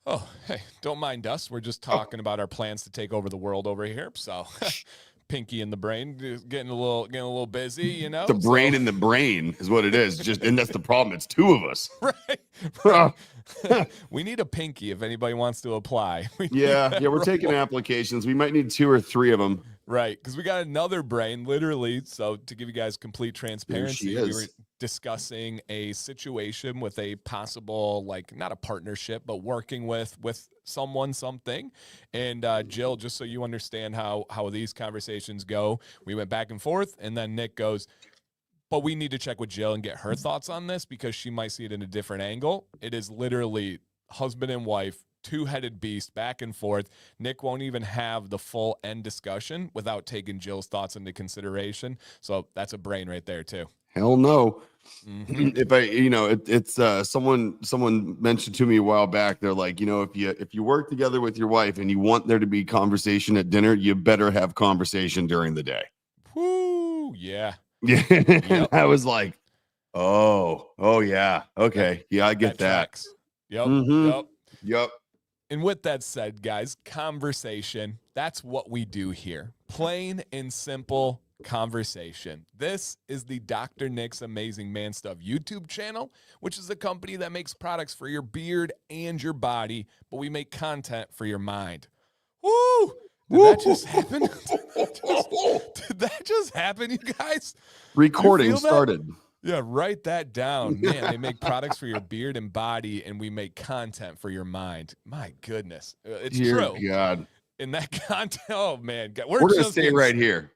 Oh, hey, don't mind us. We're just talking about our plans to take over the world over here. So, Pinky and the brain getting a little busy, you The know. So, brain in the brain is what it is. And that's the problem. It's two of us. right, right. We need a Pinky if anybody wants to apply. We need Yeah, that we're taking role. applications. We might need 2 or 3 of them. Right, because we got another brain, literally. So, to give you guys complete There she transparency, we were is. discussing a situation with a possible, like, not a partnership, but working with someone, something. And Jill, just so you understand how these conversations go, we went back and forth, and then Nick goes, but we need to check with Jill and get her thoughts on this because she might see it in a different angle. It is literally husband and wife, two-headed beast, back and forth. Nick won't even have the full end discussion without taking Jill's thoughts into consideration. So that's a brain right there too. Hell no. Mm-hmm. If I, it's someone mentioned to me a while back. They're like, if you work together with your wife and you want there to be conversation at dinner, you better have conversation during the day. Whoo, yeah. Yeah. Yep. I was like, oh yeah. Okay. Yeah, I get that. Tracks. Yep. Mm-hmm. Yep. Yep. And with that said, guys, conversation, that's what we do here. Plain and simple conversation. This is the Dr. Nick's Amazing Man Stuff YouTube channel, which is a company that makes products for your beard and your body, but we make content for your mind. Woo! Did that just happen? Did that just happen, you guys? Recording started. Yeah, write that down. Man, they make products for your beard and body, and we make content for your mind. My goodness. It's Dear true. God. And that content, oh, man. We're going to stay right here.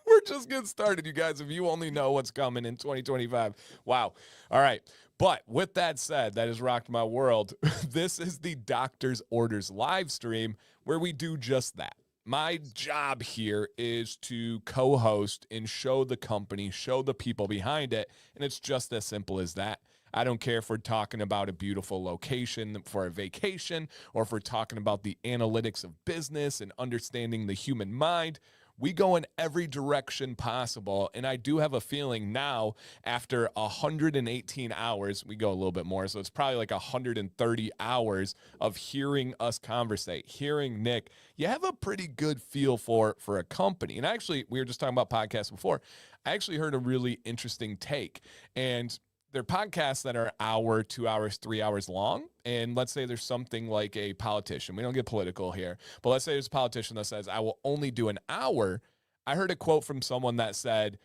We're just getting started, you guys. If you only know what's coming in 2025. Wow. All right. But with that said, that has rocked my world. This is the Doctor's Orders live stream where we do just that. My job here is to co-host and show the company, show the people behind it, and it's just as simple as that. I don't care if we're talking about a beautiful location for a vacation or if we're talking about the analytics of business and understanding the human mind. We go in every direction possible, and I do have a feeling now, after 118 hours, we go a little bit more, so it's probably like 130 hours of hearing us conversate, hearing Nick. You have a pretty good feel for a company. And actually, we were just talking about podcasts before. I actually heard a really interesting take, and they're podcasts that are hour, 2 hours, 3 hours long. And let's say there's something like a politician. We don't get political here, but let's say there's a politician that says, I will only do an hour. I heard a quote from someone that said,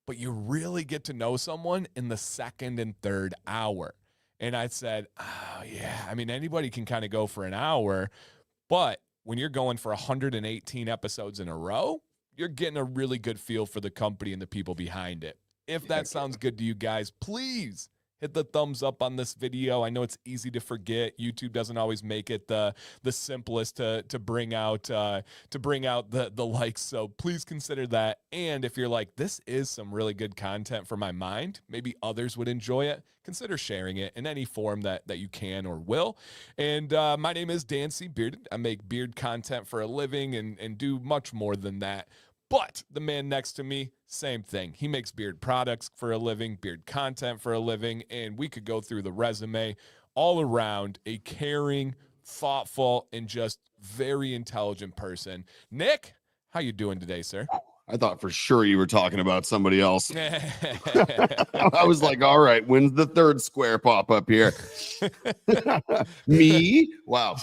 but you really get to know someone in the second and third hour. And I said, oh, yeah. I mean, anybody can kind of go for an hour, but when you're going for 118 episodes in a row, you're getting a really good feel for the company and the people behind it. If that sounds good to you guys, please hit the thumbs up on this video. I know it's easy to forget. YouTube doesn't always make it the simplest to bring out the likes. So please consider that. And if you're like, this is some really good content for my mind, maybe others would enjoy it, consider sharing it in any form that you can or will. And my name is Dancy Bearded. I make beard content for a living and do much more than that. But the man next to me, same thing. He makes beard products for a living, beard content for a living, and we could go through the resume. All around a caring, thoughtful, and just very intelligent person. Nick, how you doing today, sir? I thought for sure you were talking about somebody else. I was like, all right, when's the third square pop up here? Me? Wow.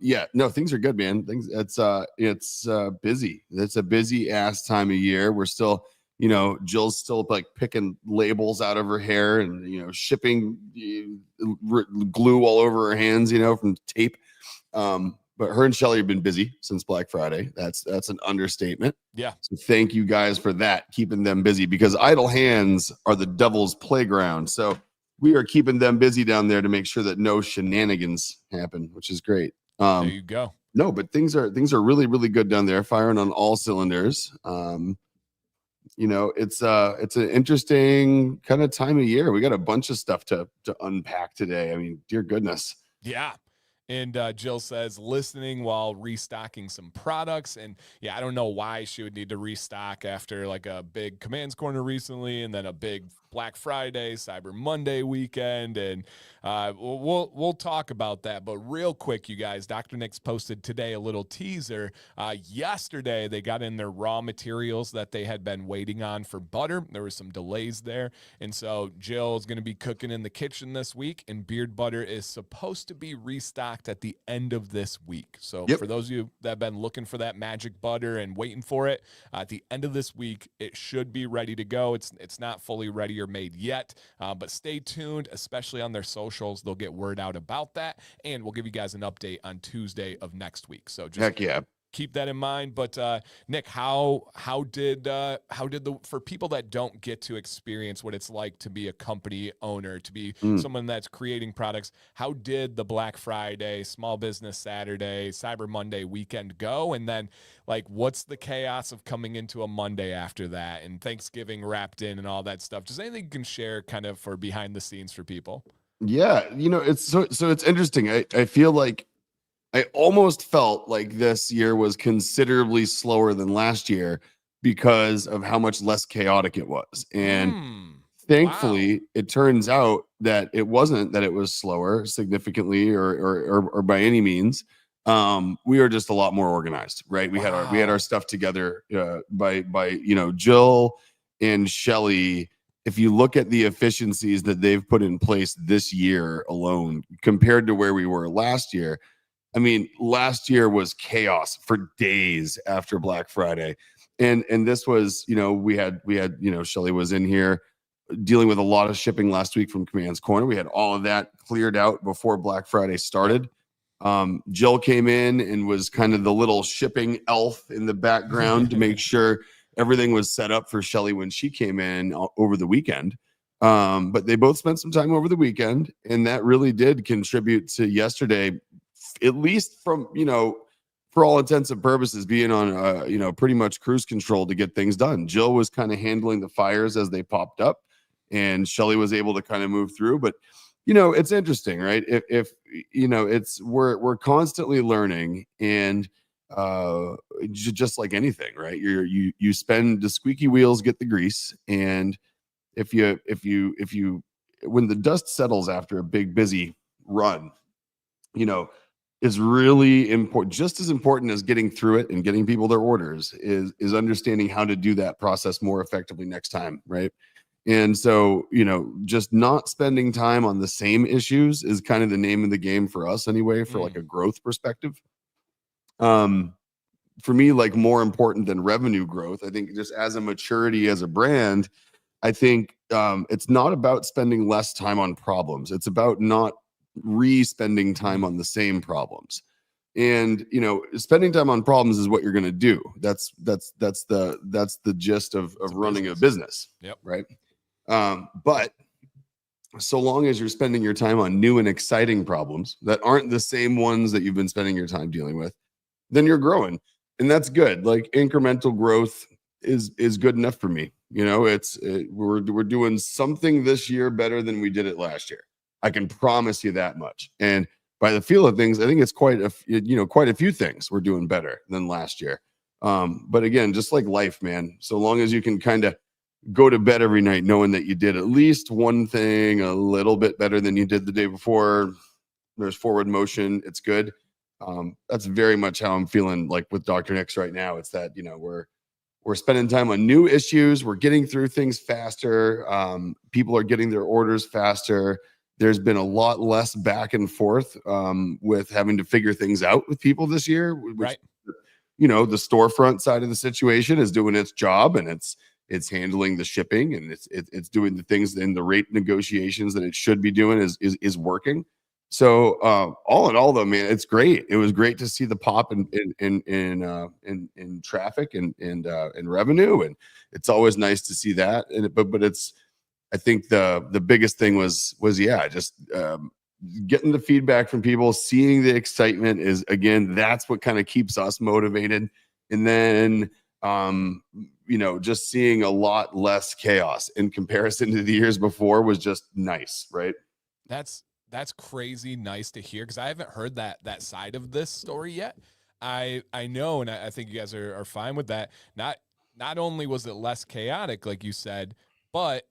Yeah, no, things are good, man. It's busy. It's a busy ass time of year. We're still, Jill's still like picking labels out of her hair and shipping glue all over her hands, from tape. But her and Shelly have been busy since Black Friday. That's an understatement. Yeah. So thank you guys for that, keeping them busy, because idle hands are the devil's playground. So we are keeping them busy down there to make sure that no shenanigans happen, which is great. There you go. No, but things are really, really good down there, firing on all cylinders. It's an interesting kind of time of year. We got a bunch of stuff to unpack today. I mean, dear goodness. Yeah. And Jill says, listening while restocking some products. And yeah, I don't know why she would need to restock after like a big Commands Corner recently and then a big Black Friday, Cyber Monday weekend. And we'll talk about that. But real quick, you guys, Dr. Nick's posted today a little teaser. Yesterday, they got in their raw materials that they had been waiting on for butter. There were some delays there. And so Jill's going to be cooking in the kitchen this week, and beard butter is supposed to be restocked at the end of this week. So for those of you that have been looking for that magic butter and waiting for it, at the end of this week, it should be ready to go. It's not fully ready or made yet, but stay tuned, especially on their socials. They'll get word out about that, and we'll give you guys an update on Tuesday of next week. So just heck yeah. Keep that in mind. But Nick, how did the, for people that don't get to experience what it's like to be a company owner, to be someone that's creating products, how did the Black Friday, Small Business Saturday, Cyber Monday weekend go? And then like, what's the chaos of coming into a Monday after that and Thanksgiving wrapped in and all that stuff? Just anything you can share kind of for behind the scenes for people? Yeah, it's so it's interesting. I feel like I almost felt like this year was considerably slower than last year because of how much less chaotic it was. And thankfully, it turns out that it wasn't that it was slower significantly or by any means. We are just a lot more organized, right? We had our stuff together by Jill and Shelly. If you look at the efficiencies that they've put in place this year alone compared to where we were last year, I mean, last year was chaos for days after Black Friday. And this was, we had, Shelly was in here dealing with a lot of shipping last week from Commands Corner. We had all of that cleared out before Black Friday started. Jill came in and was kind of the little shipping elf in the background to make sure everything was set up for Shelly when she came in over the weekend. But they both spent some time over the weekend, and that really did contribute to yesterday, at least from, for all intents and purposes, being on, pretty much cruise control to get things done. Jill was kind of handling the fires as they popped up, and Shelly was able to kind of move through. But, it's interesting, right? If we're constantly learning, and just like anything, right? You spend the squeaky wheels get the grease, and if you when the dust settles after a big busy run, is really important. Just as important as getting through it and getting people their orders is understanding how to do that process more effectively next time, right? And so, just not spending time on the same issues is kind of the name of the game for us anyway, for like a growth perspective. For me, like more important than revenue growth, I think just as a maturity as a brand, I think it's not about spending less time on problems. It's about not re-spending time on the same problems. And spending time on problems is what you're going to do. That's the gist of running a business. Yep. Right. But so long as you're spending your time on new and exciting problems that aren't the same ones that you've been spending your time dealing with, then you're growing, and that's good. Like incremental growth is good enough for me. We're doing something this year better than we did it last year. I can promise you that much. And by the feel of things, I think it's quite a few things we're doing better than last year. But again, just like life, man, so long as you can kind of go to bed every night knowing that you did at least one thing a little bit better than you did the day before, there's forward motion, it's good. That's very much how I'm feeling like with Dr. Nick's right now. It's that, we're spending time on new issues. We're getting through things faster. People are getting their orders faster. There's been a lot less back and forth with having to figure things out with people this year, which, Right. The storefront side of the situation is doing its job, and it's handling the shipping, and it's doing the things in the rate negotiations that it should be doing is working. So all in all, though, man, it's great. It was great to see the pop in traffic and revenue, and it's always nice to see that. But it's, I think the biggest thing was just getting the feedback from people, seeing the excitement is, again, that's what kind of keeps us motivated. And then just seeing a lot less chaos in comparison to the years before was just nice, right? That's that's crazy nice to hear, because I haven't heard that side of this story yet. I know, and I think you guys are fine with that. Not only was it less chaotic, like you said, but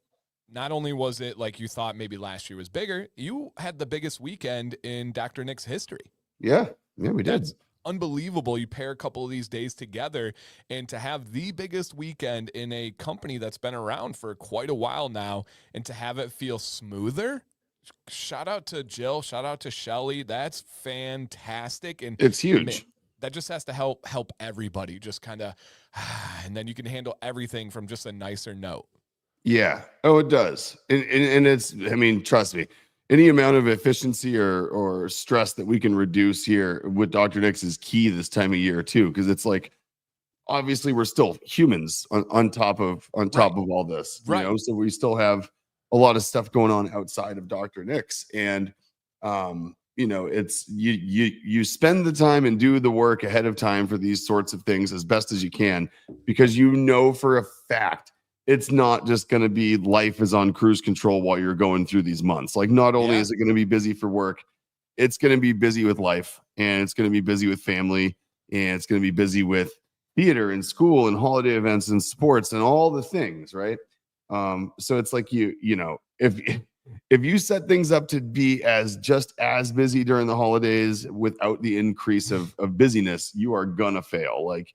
not only was it like you thought maybe last year was bigger, you had the biggest weekend in Dr. Nick's history. Yeah, we did. That's unbelievable. You pair a couple of these days together, and to have the biggest weekend in a company that's been around for quite a while now, and to have it feel smoother. Shout out to Jill. Shout out to Shelly. That's fantastic. And It's man, huge. that just has to help everybody just kind of, and then you can handle everything from just a nicer note. Yeah. Oh, it does. And it's, I mean, trust me, any amount of efficiency or stress that we can reduce here with Dr. Nick's is key this time of year too. Cause it's like, obviously we're still humans on top of all this, you know, so we still have a lot of stuff going on outside of Dr. Nick's. And, you know, it's you spend the time and do the work ahead of time for these sorts of things as best as you can, because you know for a fact it's not just going to be life is on cruise control while you're going through these months. Like, not only is it going to be busy for work, it's going to be busy with life, and it's going to be busy with family, and it's going to be busy with theater and school and holiday events and sports and all the things, right? So it's like you know, if you set things up to be just as busy during the holidays without the increase of busyness, you are gonna fail. Like,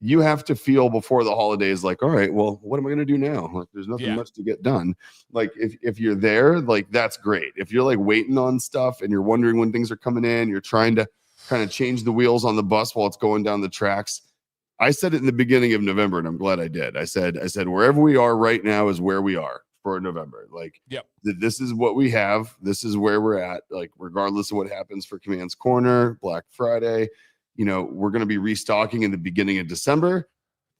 you have to feel before the holidays like, all right, well, what am I going to do now? Like, there's nothing much to get done. Like, if you're there, like, that's great. If you're like waiting on stuff and you're wondering when things are coming in, you're trying to kind of change the wheels on the bus while it's going down the tracks. I said it in the beginning of November, and I'm glad I did. I said wherever we are right now is where we are for November. Like, this is what we have. This is where we're at. Like, regardless of what happens for Command's Corner, Black Friday, you know, we're going to be restocking in the beginning of December.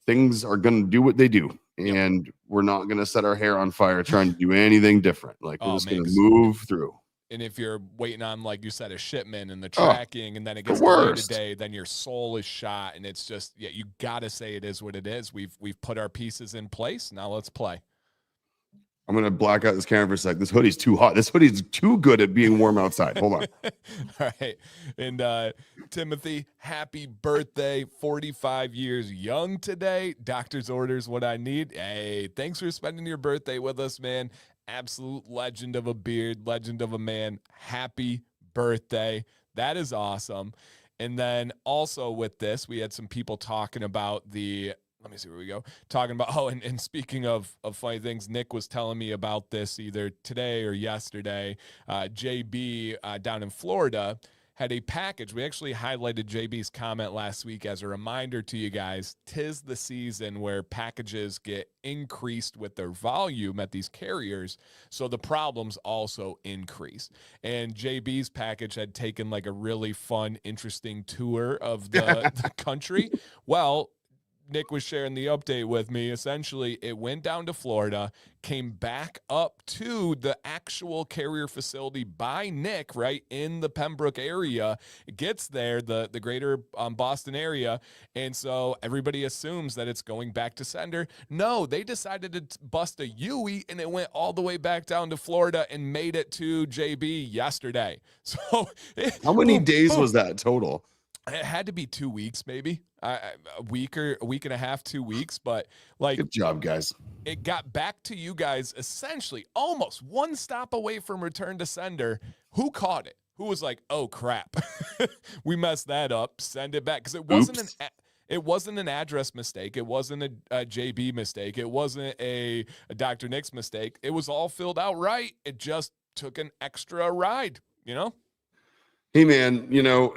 Things are going to do what they do, and we're not going to set our hair on fire trying to do anything different. Like, we're just going to move through. And if you're waiting on, like you said, a shipment and the tracking, and then it gets delayed today, then your soul is shot. And it's just, you got to say it is what it is. We've put our pieces in place. Now let's play. I'm going to black out this camera for a sec. This hoodie's too hot. This hoodie's too good at being warm outside. Hold on. All right. And Timothy, happy birthday. 45 years young today. Doctor's orders what I need. Hey, thanks for spending your birthday with us, man. Absolute legend of a beard, legend of a man. Happy birthday. That is awesome. And then also with this, we had some people talking about let me see where we go. Talking about, and speaking of funny things, Nick was telling me about this either today or yesterday. JB down in Florida had a package. We actually highlighted JB's comment last week as a reminder to you guys. 'Tis the season where packages get increased with their volume at these carriers, so the problems also increase. And JB's package had taken like a really fun, interesting tour of the country. Well, Nick was sharing the update with me. Essentially, it went down to Florida, came back up to the actual carrier facility by Nick, right in the Pembroke area. It gets there, the greater Boston area, and so everybody assumes that it's going back to sender. No, they decided to bust a Yui, and it went all the way back down to Florida and made it to JB yesterday. So, how many days was that total? It had to be 2 weeks, maybe a week and a half, 2 weeks. But like, good job, guys. It got back to you guys essentially almost one stop away from return to sender. Who caught it? Who was like, oh crap, we messed that up. Send it back, because it wasn't an address mistake. It wasn't a JB mistake. It wasn't a Dr. Nick's mistake. It was all filled out right. It just took an extra ride, you know? Hey man, you know,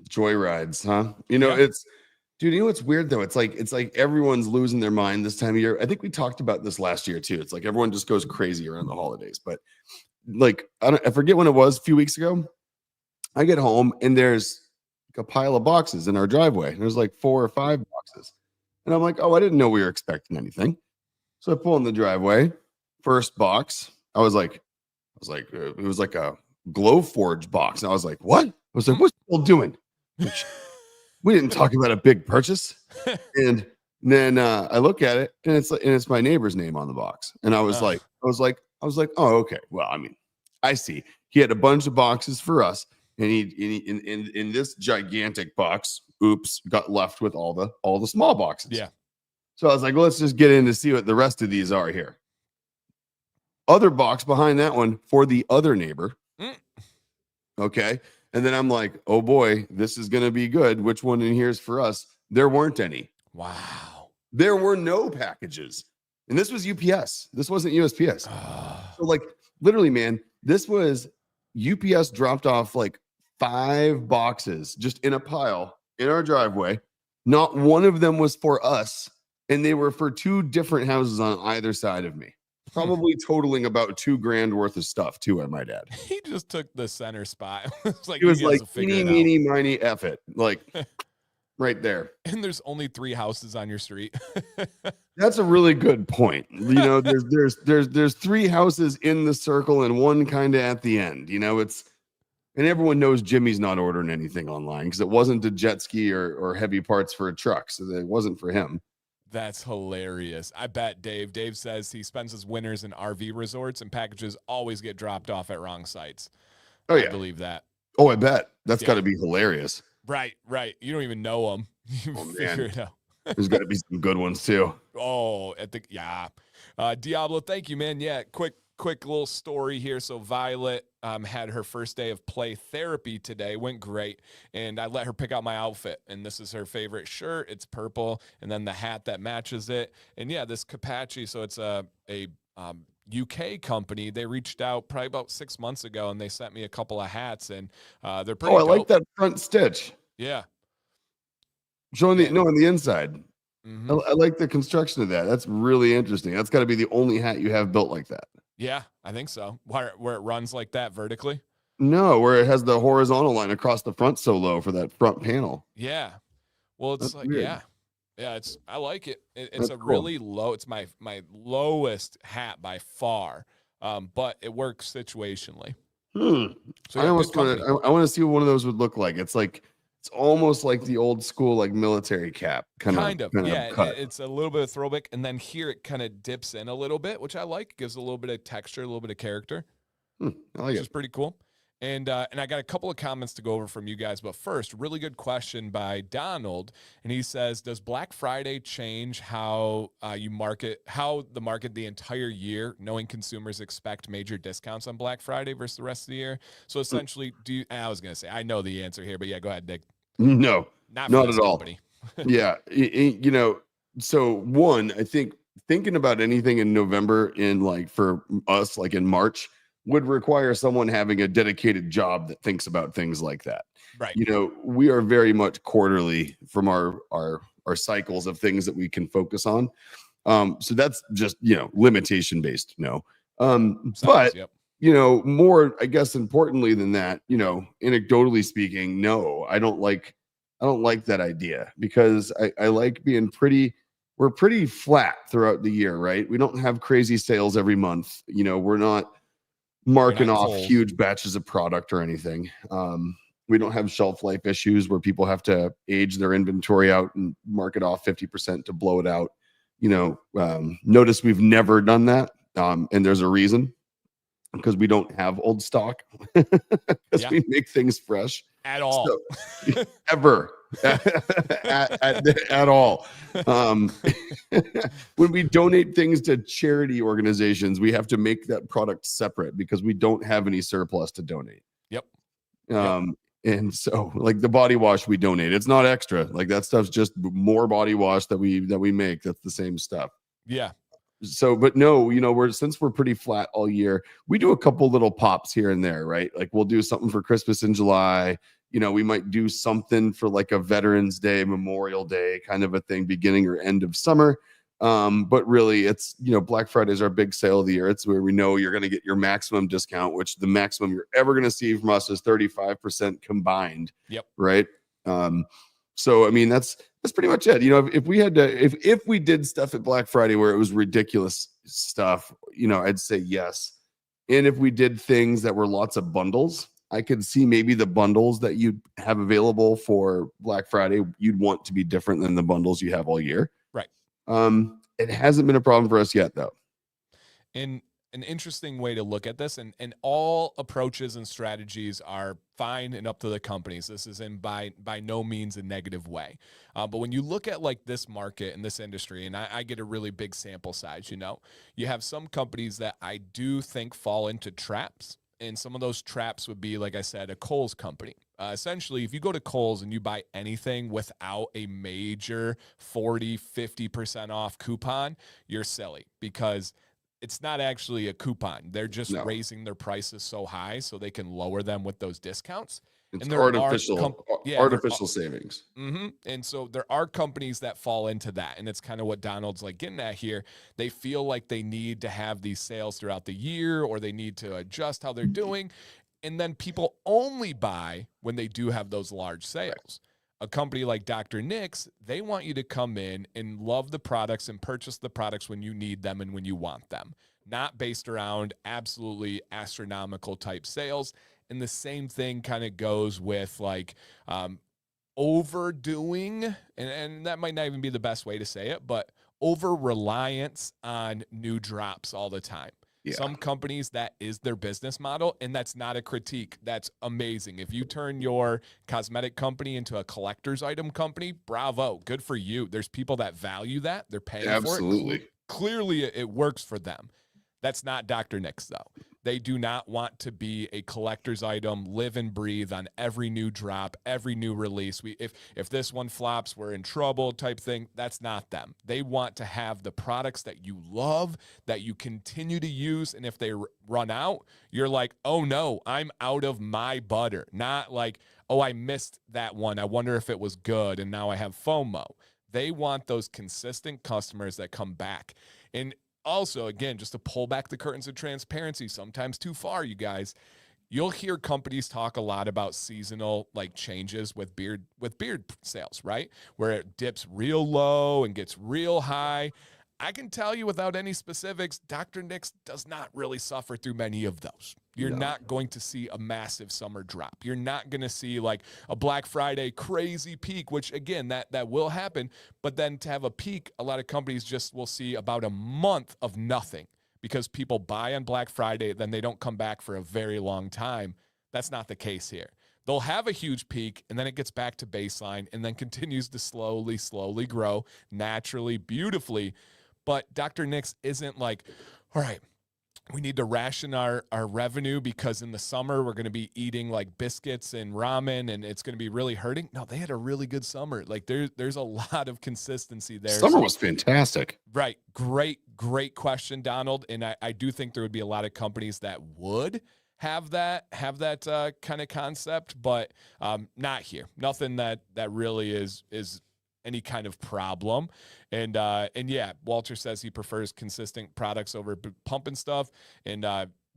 joyrides, huh? You know, it's, dude, you know what's weird though? It's like everyone's losing their mind this time of year. I think we talked about this last year too. It's like everyone just goes crazy around the holidays. But like, I forget when it was, a few weeks ago. I get home and there's like a pile of boxes in our driveway. There's like 4 or 5 boxes. And I'm like, oh, I didn't know we were expecting anything. So I pull in the driveway. First box, it was like a Glowforge box. And I was like, what? I was like, what's Bill doing? We didn't talk about a big purchase. And then I look at it and it's my neighbor's name on the box. And I was like, oh, okay. Well, I mean, I see. he had a bunch of boxes for us, and in this gigantic box, got left with all the small boxes. Yeah. So I was like, well, let's just get in to see what the rest of these are here. Other box behind that one for the other neighbor. Okay. And then I'm like, oh boy, this is going to be good. Which one in here is for us? There weren't any. Wow. There were no packages. And this was UPS. This wasn't USPS. So like literally, man, this was UPS dropped off like 5 boxes just in a pile in our driveway. Not one of them was for us. And they were for 2 different houses on either side of me. Probably totaling about $2,000 worth of stuff too, I might add. He just took the center spot. It's like It was you guys like will figure eeny, it out. meeny, miny, F it. Like right there. And there's only 3 houses on your street. That's a really good point. You know, there's 3 houses in the circle and one kind of at the end. You know, and everyone knows Jimmy's not ordering anything online because it wasn't a jet ski or heavy parts for a truck, so it wasn't for him. That's hilarious. I bet Dave. Dave says he spends his winters in RV resorts and packages always get dropped off at wrong sites. Oh yeah, I believe that. Oh, I bet that's got to be hilarious. Right. You don't even know them. You figure it out. There's got to be some good ones too. Oh, Diablo, thank you, man. Yeah, quick little story here. So Violet had her first day of play therapy today. Went great, and I let her pick out my outfit, and this is her favorite shirt. It's purple, and then the hat that matches it. And yeah, this Capaci. So it's a UK company. They reached out probably about 6 months ago, and they sent me a couple of hats, and they're pretty. I like that front stitch. Yeah. Showing on the inside. Mm-hmm. I like the construction of that. That's really interesting. That's got to be the only hat you have built like that. Yeah, I think so. Where it runs like that vertically? No, where it has the horizontal line across the front so low for that front panel. Yeah. Well, it's like, weird. Yeah, I like it. It's cool. Really low. It's my lowest hat by far. But it works situationally. So yeah, I want to see what one of those would look like. It's almost like the old school, like military cap kind of yeah, cut. It's a little bit of throwback, and then here it kind of dips in a little bit, which I like. Gives a little bit of texture, a little bit of character. I like which is pretty cool. And I got a couple of comments to go over from you guys, but first, really good question by Donald, and he says, "Does Black Friday change how the market the entire year, knowing consumers expect major discounts on Black Friday versus the rest of the year?" So essentially, I was gonna say I know the answer here, but yeah, go ahead, Nick. No, not at all. Yeah, so one, I think thinking about anything in November for us, like in March, would require someone having a dedicated job that thinks about things like that. Right. We are very much quarterly from our cycles of things that we can focus on. So that's just, limitation based. No. But more, I guess, importantly than that, anecdotally speaking, no, I don't like that idea because I like being we're pretty flat throughout the year, right? We don't have crazy sales every month. We're not marking off huge batches of product or anything. We don't have shelf life issues where people have to age their inventory out and mark it off 50% to blow it out. Notice we've never done that. And there's a reason, because we don't have old stock, because we make things fresh at all. So, ever at all. When we donate things to charity organizations, we have to make that product separate because we don't have any surplus to donate. Yep. And so, like, the body wash we donate, it's not extra. Like, that stuff's just more body wash that we make. That's the same stuff. Yeah. So, but no, since we're pretty flat all year, we do a couple little pops here and there, right? Like, we'll do something for Christmas in July. We might do something for like a Veterans Day, Memorial Day kind of a thing, beginning or end of summer. But really, it's, Black Friday is our big sale of the year. It's where we know you're going to get your maximum discount, which the maximum you're ever going to see from us is 35% combined. Yep. Right. So, I mean, that's pretty much it. If we had to, if we did stuff at Black Friday where it was ridiculous stuff, I'd say yes. And if we did things that were lots of bundles, I could see maybe the bundles that you'd have available for Black Friday, you'd want to be different than the bundles you have all year. Right. It hasn't been a problem for us yet, though. And an interesting way to look at this, and all approaches and strategies are fine and up to the companies. This is in by no means a negative way. But when you look at like this market and this industry, and I get a really big sample size, you have some companies that I do think fall into traps. And some of those traps would be, like I said, a Kohl's company. Essentially, if you go to Kohl's and you buy anything without a major 40, 50% off coupon, you're silly, because it's not actually a coupon. They're just raising their prices so high so they can lower them with those discounts. It's and there artificial savings. And so there are companies that fall into that. And it's kind of what Donald's like getting at here. They feel like they need to have these sales throughout the year, or they need to adjust how they're doing. And then people only buy when they do have those large sales. Right. A company like Dr. Nick's, they want you to come in and love the products and purchase the products when you need them and when you want them, not based around absolutely astronomical type sales. And the same thing kind of goes with like overdoing, and that might not even be the best way to say it, but over reliance on new drops all the time. Yeah. Some companies, that is their business model, and that's not a critique. That's amazing. If you turn your cosmetic company into a collector's item company, bravo, good for you. There's people that value that. They're paying Absolutely. for it. Clearly, it works for them. That's not Dr. Nick's, though. They do not want to be a collector's item, live and breathe on every new drop, every new release. If this one flops, we're in trouble type thing. That's not them. They want to have the products that you love, that you continue to use. And if they run out, you're like, oh no, I'm out of my butter. Not like, oh, I missed that one. I wonder if it was good, and now I have FOMO. They want those consistent customers that come back. And also, again, just to pull back the curtains of transparency, sometimes too far, you guys, you'll hear companies talk a lot about seasonal like changes with beard sales, right? Where it dips real low and gets real high. I can tell you without any specifics, Dr. Nick's does not really suffer through many of those. You're not going to see a massive summer drop. You're not going to see like a Black Friday crazy peak, which again, that will happen. But then to have a peak, a lot of companies just will see about a month of nothing because people buy on Black Friday, then they don't come back for a very long time. That's not the case here. They'll have a huge peak, and then it gets back to baseline and then continues to slowly grow naturally, beautifully. But Dr. Nick's isn't like, all right, we need to ration our revenue because in the summer we're going to be eating like biscuits and ramen and it's going to be really hurting. No, they had a really good summer. Like there's a lot of consistency there. Summer was fantastic. Right. Great question, Donald. And I do think there would be a lot of companies that would have that kind of concept, but not here. Nothing that really is any kind of problem. And yeah, Walter says he prefers consistent products over pumping stuff. And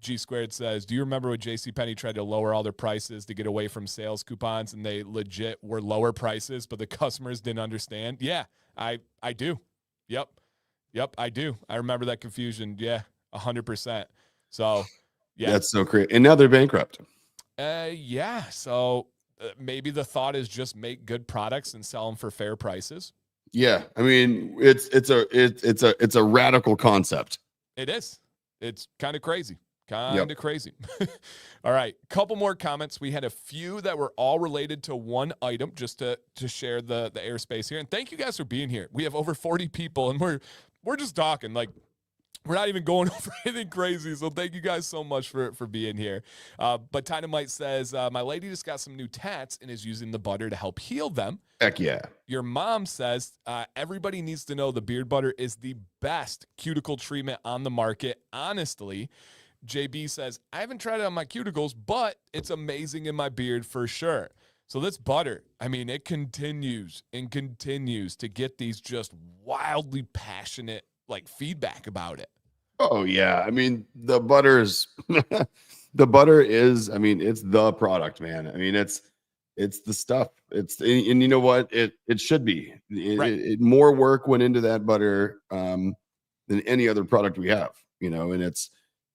G Squared says, do you remember when JCPenney tried to lower all their prices to get away from sales coupons, and they legit were lower prices, but the customers didn't understand? Yeah, I do. Yep, I do. I remember that confusion. Yeah, 100%. So yeah. That's so great. And now they're bankrupt. Yeah. So maybe the thought is just make good products and sell them for fair prices. Yeah, I mean it's a radical concept. It is. It's kind of crazy. Crazy. All right, couple more comments. We had a few that were all related to one item, just to share the airspace here. And thank you guys for being here. We have over 40 people, and we're just talking like. We're not even going over anything crazy, so thank you guys so much for being here. But Dynamite says, my lady just got some new tats and is using the butter to help heal them. Heck yeah. Your mom says, everybody needs to know the beard butter is the best cuticle treatment on the market. Honestly, JB says, I haven't tried it on my cuticles, but it's amazing in my beard for sure. So this butter, I mean, it continues to get these just wildly passionate like feedback about it. Oh yeah. I mean, the butter is, I mean, it's the product, man. I mean, it's the stuff. And you know what? It should be. More work went into that butter than any other product we have, and it's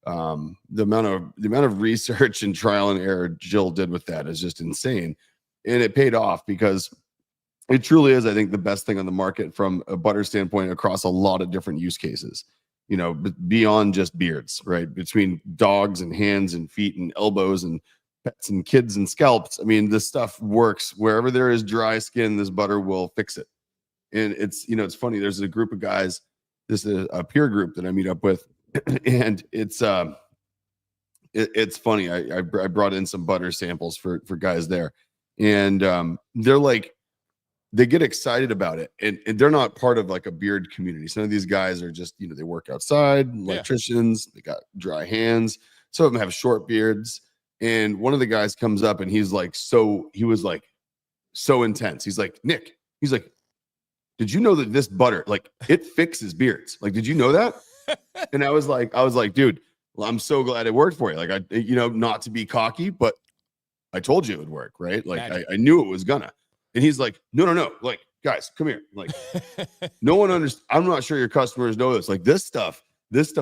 the amount of research and trial and error Jill did with that is just insane. And it paid off because it truly is, I think, the best thing on the market from a butter standpoint across a lot of different use cases. beyond just beards, right? Between dogs and hands and feet and elbows and pets and kids and scalps. I mean, this stuff works wherever there is dry skin. This butter will fix it. And it's funny. There's a group of guys. This is a peer group that I meet up with, and it's funny. I brought in some butter samples for guys there, and they're like, they get excited about it, and they're not part of like a beard community. Some of these guys are just, they work outside, electricians, they got dry hands. Some of them have short beards. And one of the guys comes up and he was like so intense. He's like, Nick, did you know that this butter, like, it fixes beards? Like, did you know that? And I was like, dude, well, I'm so glad it worked for you. Like, not to be cocky, but I told you it would work, right? Like, I knew it was gonna. And he's like, no. Like, guys, come here. Like, no one understands. I'm not sure your customers know this. Like, this stuff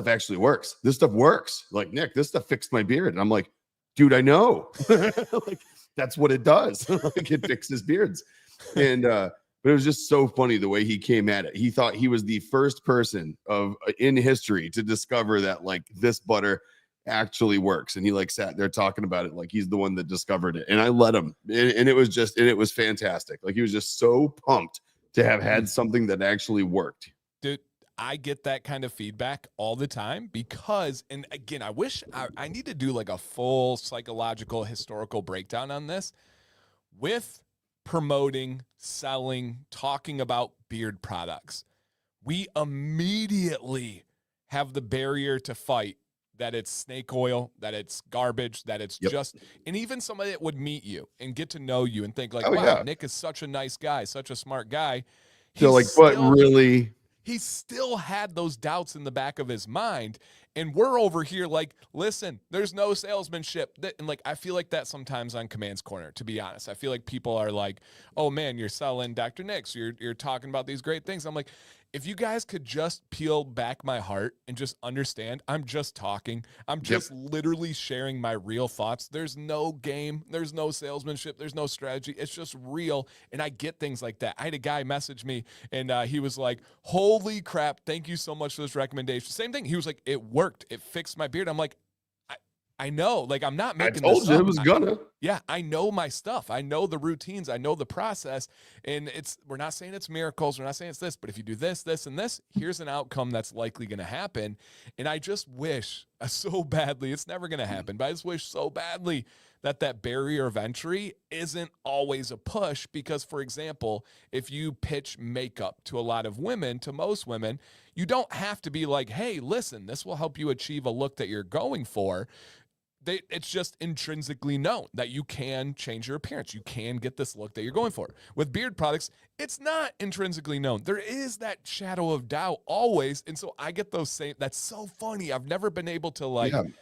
actually works. This stuff works. Like, Nick, this stuff fixed my beard. And I'm like, dude, I know. Like, that's what it does. Like, it fixes beards. And but it was just so funny the way he came at it. He thought he was the first person in history to discover that, like, this butter actually works, and he like sat there talking about it like he's the one that discovered it. And I let him, and it was fantastic. Like, he was just so pumped to have had something that actually worked. Dude, I get that kind of feedback all the time because, and again, I wish I need to do like a full psychological historical breakdown on this with promoting, selling, talking about beard products. We immediately have the barrier to fight that it's snake oil, that it's garbage, that it's just, and even somebody that would meet you and get to know you and think like, wow, Nick is such a nice guy, such a smart guy. So like, but really, he still had those doubts in the back of his mind. And we're over here like, listen, there's no salesmanship. And like, I feel like that sometimes on Command's Corner, to be honest. I feel like people are like, oh man, you're selling Dr. Nick's. You're talking about these great things. I'm like, if you guys could just peel back my heart and just understand, I'm just talking. I'm just literally sharing my real thoughts. There's no game. There's no salesmanship. There's no strategy. It's just real. And I get things like that. I had a guy message me and he was like, holy crap, thank you so much for this recommendation. Same thing. He was like, it worked. It fixed my beard. I'm like, I know, like, I'm not making this up. I told you it was gonna. I know my stuff. I know the routines. I know the process. And we're not saying it's miracles. We're not saying it's this, but if you do this, this, and this, here's an outcome that's likely going to happen. And I just wish so badly, it's never going to happen, but I just wish so badly that barrier of entry isn't always a push. Because, for example, if you pitch makeup to a lot of women, to most women, you don't have to be like, hey, listen, this will help you achieve a look that you're going for. It's just intrinsically known that you can change your appearance. You can get this look that you're going for. With beard products, it's not intrinsically known. There is that shadow of doubt always. And so I get those same, that's so funny. I've never been able to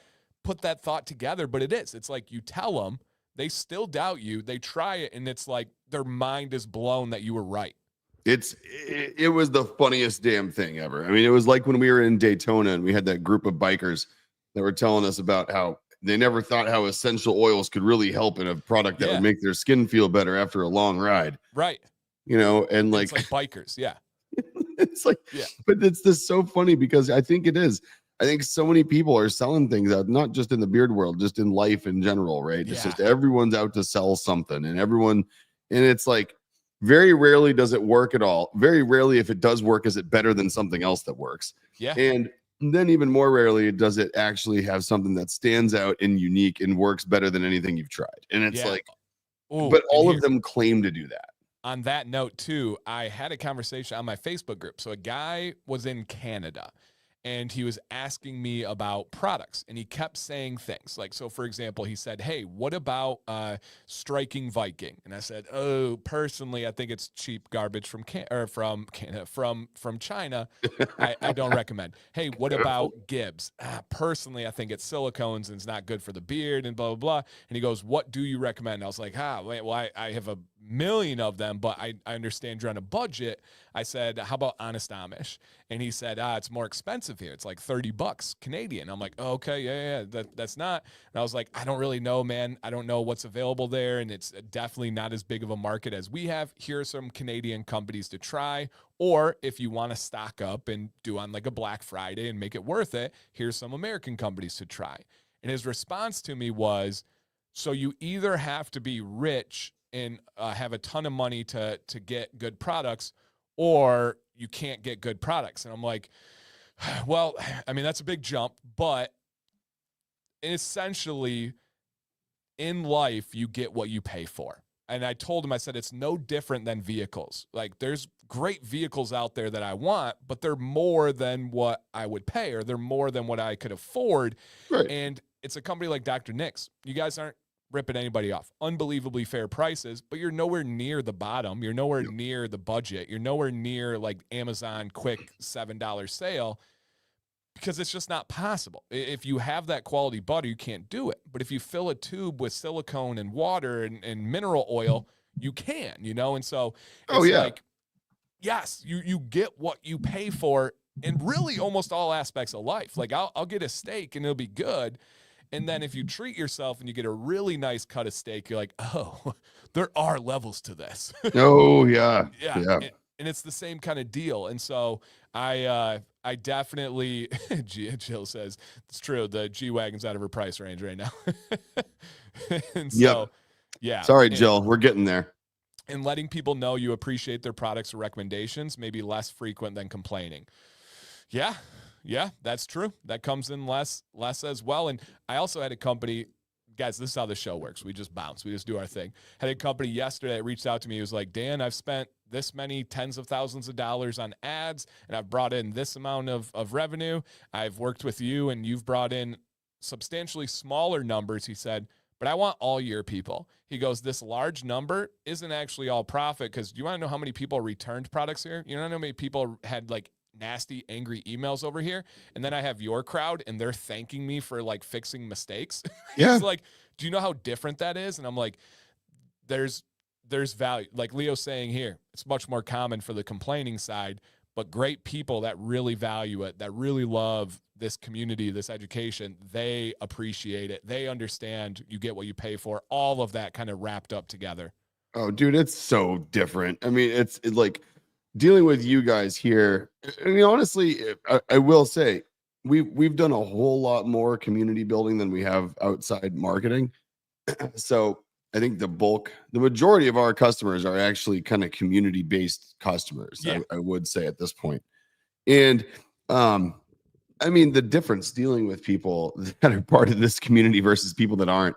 put that thought together, but it is. It's like you tell them, they still doubt you. They try it, and it's like their mind is blown that you were right. It was the funniest damn thing ever. I mean, it was like when we were in Daytona and we had that group of bikers that were telling us about how they never thought how essential oils could really help in a product that would make their skin feel better after a long ride. Right. And like, it's like bikers. Yeah. It's like, but it's just so funny because I think it is. I think so many people are selling things out, not just in the beard world, just in life in general, right? It's just everyone's out to sell something, and it's like, very rarely does it work at all. Very rarely, if it does work, is it better than something else that works. Yeah. And then even more rarely does it actually have something that stands out and unique and works better than anything you've tried. And it's like, but all of them claim to do that. On that note too, I had a conversation on my Facebook group. So a guy was in Canada and he was asking me about products, and he kept saying things like, so for example, he said, hey, what about Striking Viking? And I said, oh, personally, I think it's cheap garbage from China. I don't recommend. Hey, what about Gibbs? Personally, I think it's silicones and it's not good for the beard and blah, blah, blah. And he goes, what do you recommend? I was like, I have a million of them, but I understand you're on a budget. I said, how about Honest Amish? And he said, it's more expensive here. It's like $30 Canadian. I'm like, oh, okay, yeah, that's not. And I was like, I don't really know, man. I don't know what's available there. And it's definitely not as big of a market as we have. Here are some Canadian companies to try. Or if you want to stock up and do on like a Black Friday and make it worth it, here's some American companies to try. And his response to me was, so you either have to be rich and have a ton of money to get good products, or you can't get good products. And I'm like, well, I mean, that's a big jump, but essentially in life, you get what you pay for. And I told him, I said, it's no different than vehicles. Like there's great vehicles out there that I want, but they're more than what I would pay, or they're more than what I could afford. Right. And it's a company like Dr. Nick's. You guys aren't ripping anybody off. Unbelievably fair prices, but you're nowhere near the bottom. You're nowhere near the budget. You're nowhere near like Amazon quick $7 sale, because it's just not possible. If you have that quality butter, you can't do it. But if you fill a tube with silicone and water and mineral oil, you can, And so it's like, yes, you get what you pay for in really almost all aspects of life. Like I'll get a steak and it'll be good. And then if you treat yourself and you get a really nice cut of steak, you're like, oh, there are levels to this. Oh, yeah. Yeah. And it's the same kind of deal. And so I definitely, Jill says, it's true. The G-Wagon's out of her price range right now. And so, yeah. Sorry, Jill, we're getting there. And letting people know you appreciate their products or recommendations may be less frequent than complaining. Yeah, that's true. That comes in less as well. And I also had a company, guys, this is how the show works. We just bounce. We just do our thing. Had a company yesterday that reached out to me. He was like, Dan, I've spent this many tens of thousands of dollars on ads, and I've brought in this amount of revenue. I've worked with you, and you've brought in substantially smaller numbers, he said, but I want all your people. He goes, this large number isn't actually all profit, because do you want to know how many people returned products here? You know how many people had like nasty, angry emails over here? And then I have your crowd and they're thanking me for like fixing mistakes. Yeah. He's like, do you know how different that is? And I'm like, there's value. Like Leo's saying here, it's much more common for the complaining side, but great people that really value it, that really love this community, this education, they appreciate it. They understand you get what you pay for. All of that kind of wrapped up together. Oh, dude, it's so different. I mean, it's like dealing with you guys here. I mean, honestly, I will say we've done a whole lot more community building than we have outside marketing. So I think the majority of our customers are actually kind of community-based customers. Yeah. I would say at this point. And I mean, the difference dealing with people that are part of this community versus people that aren't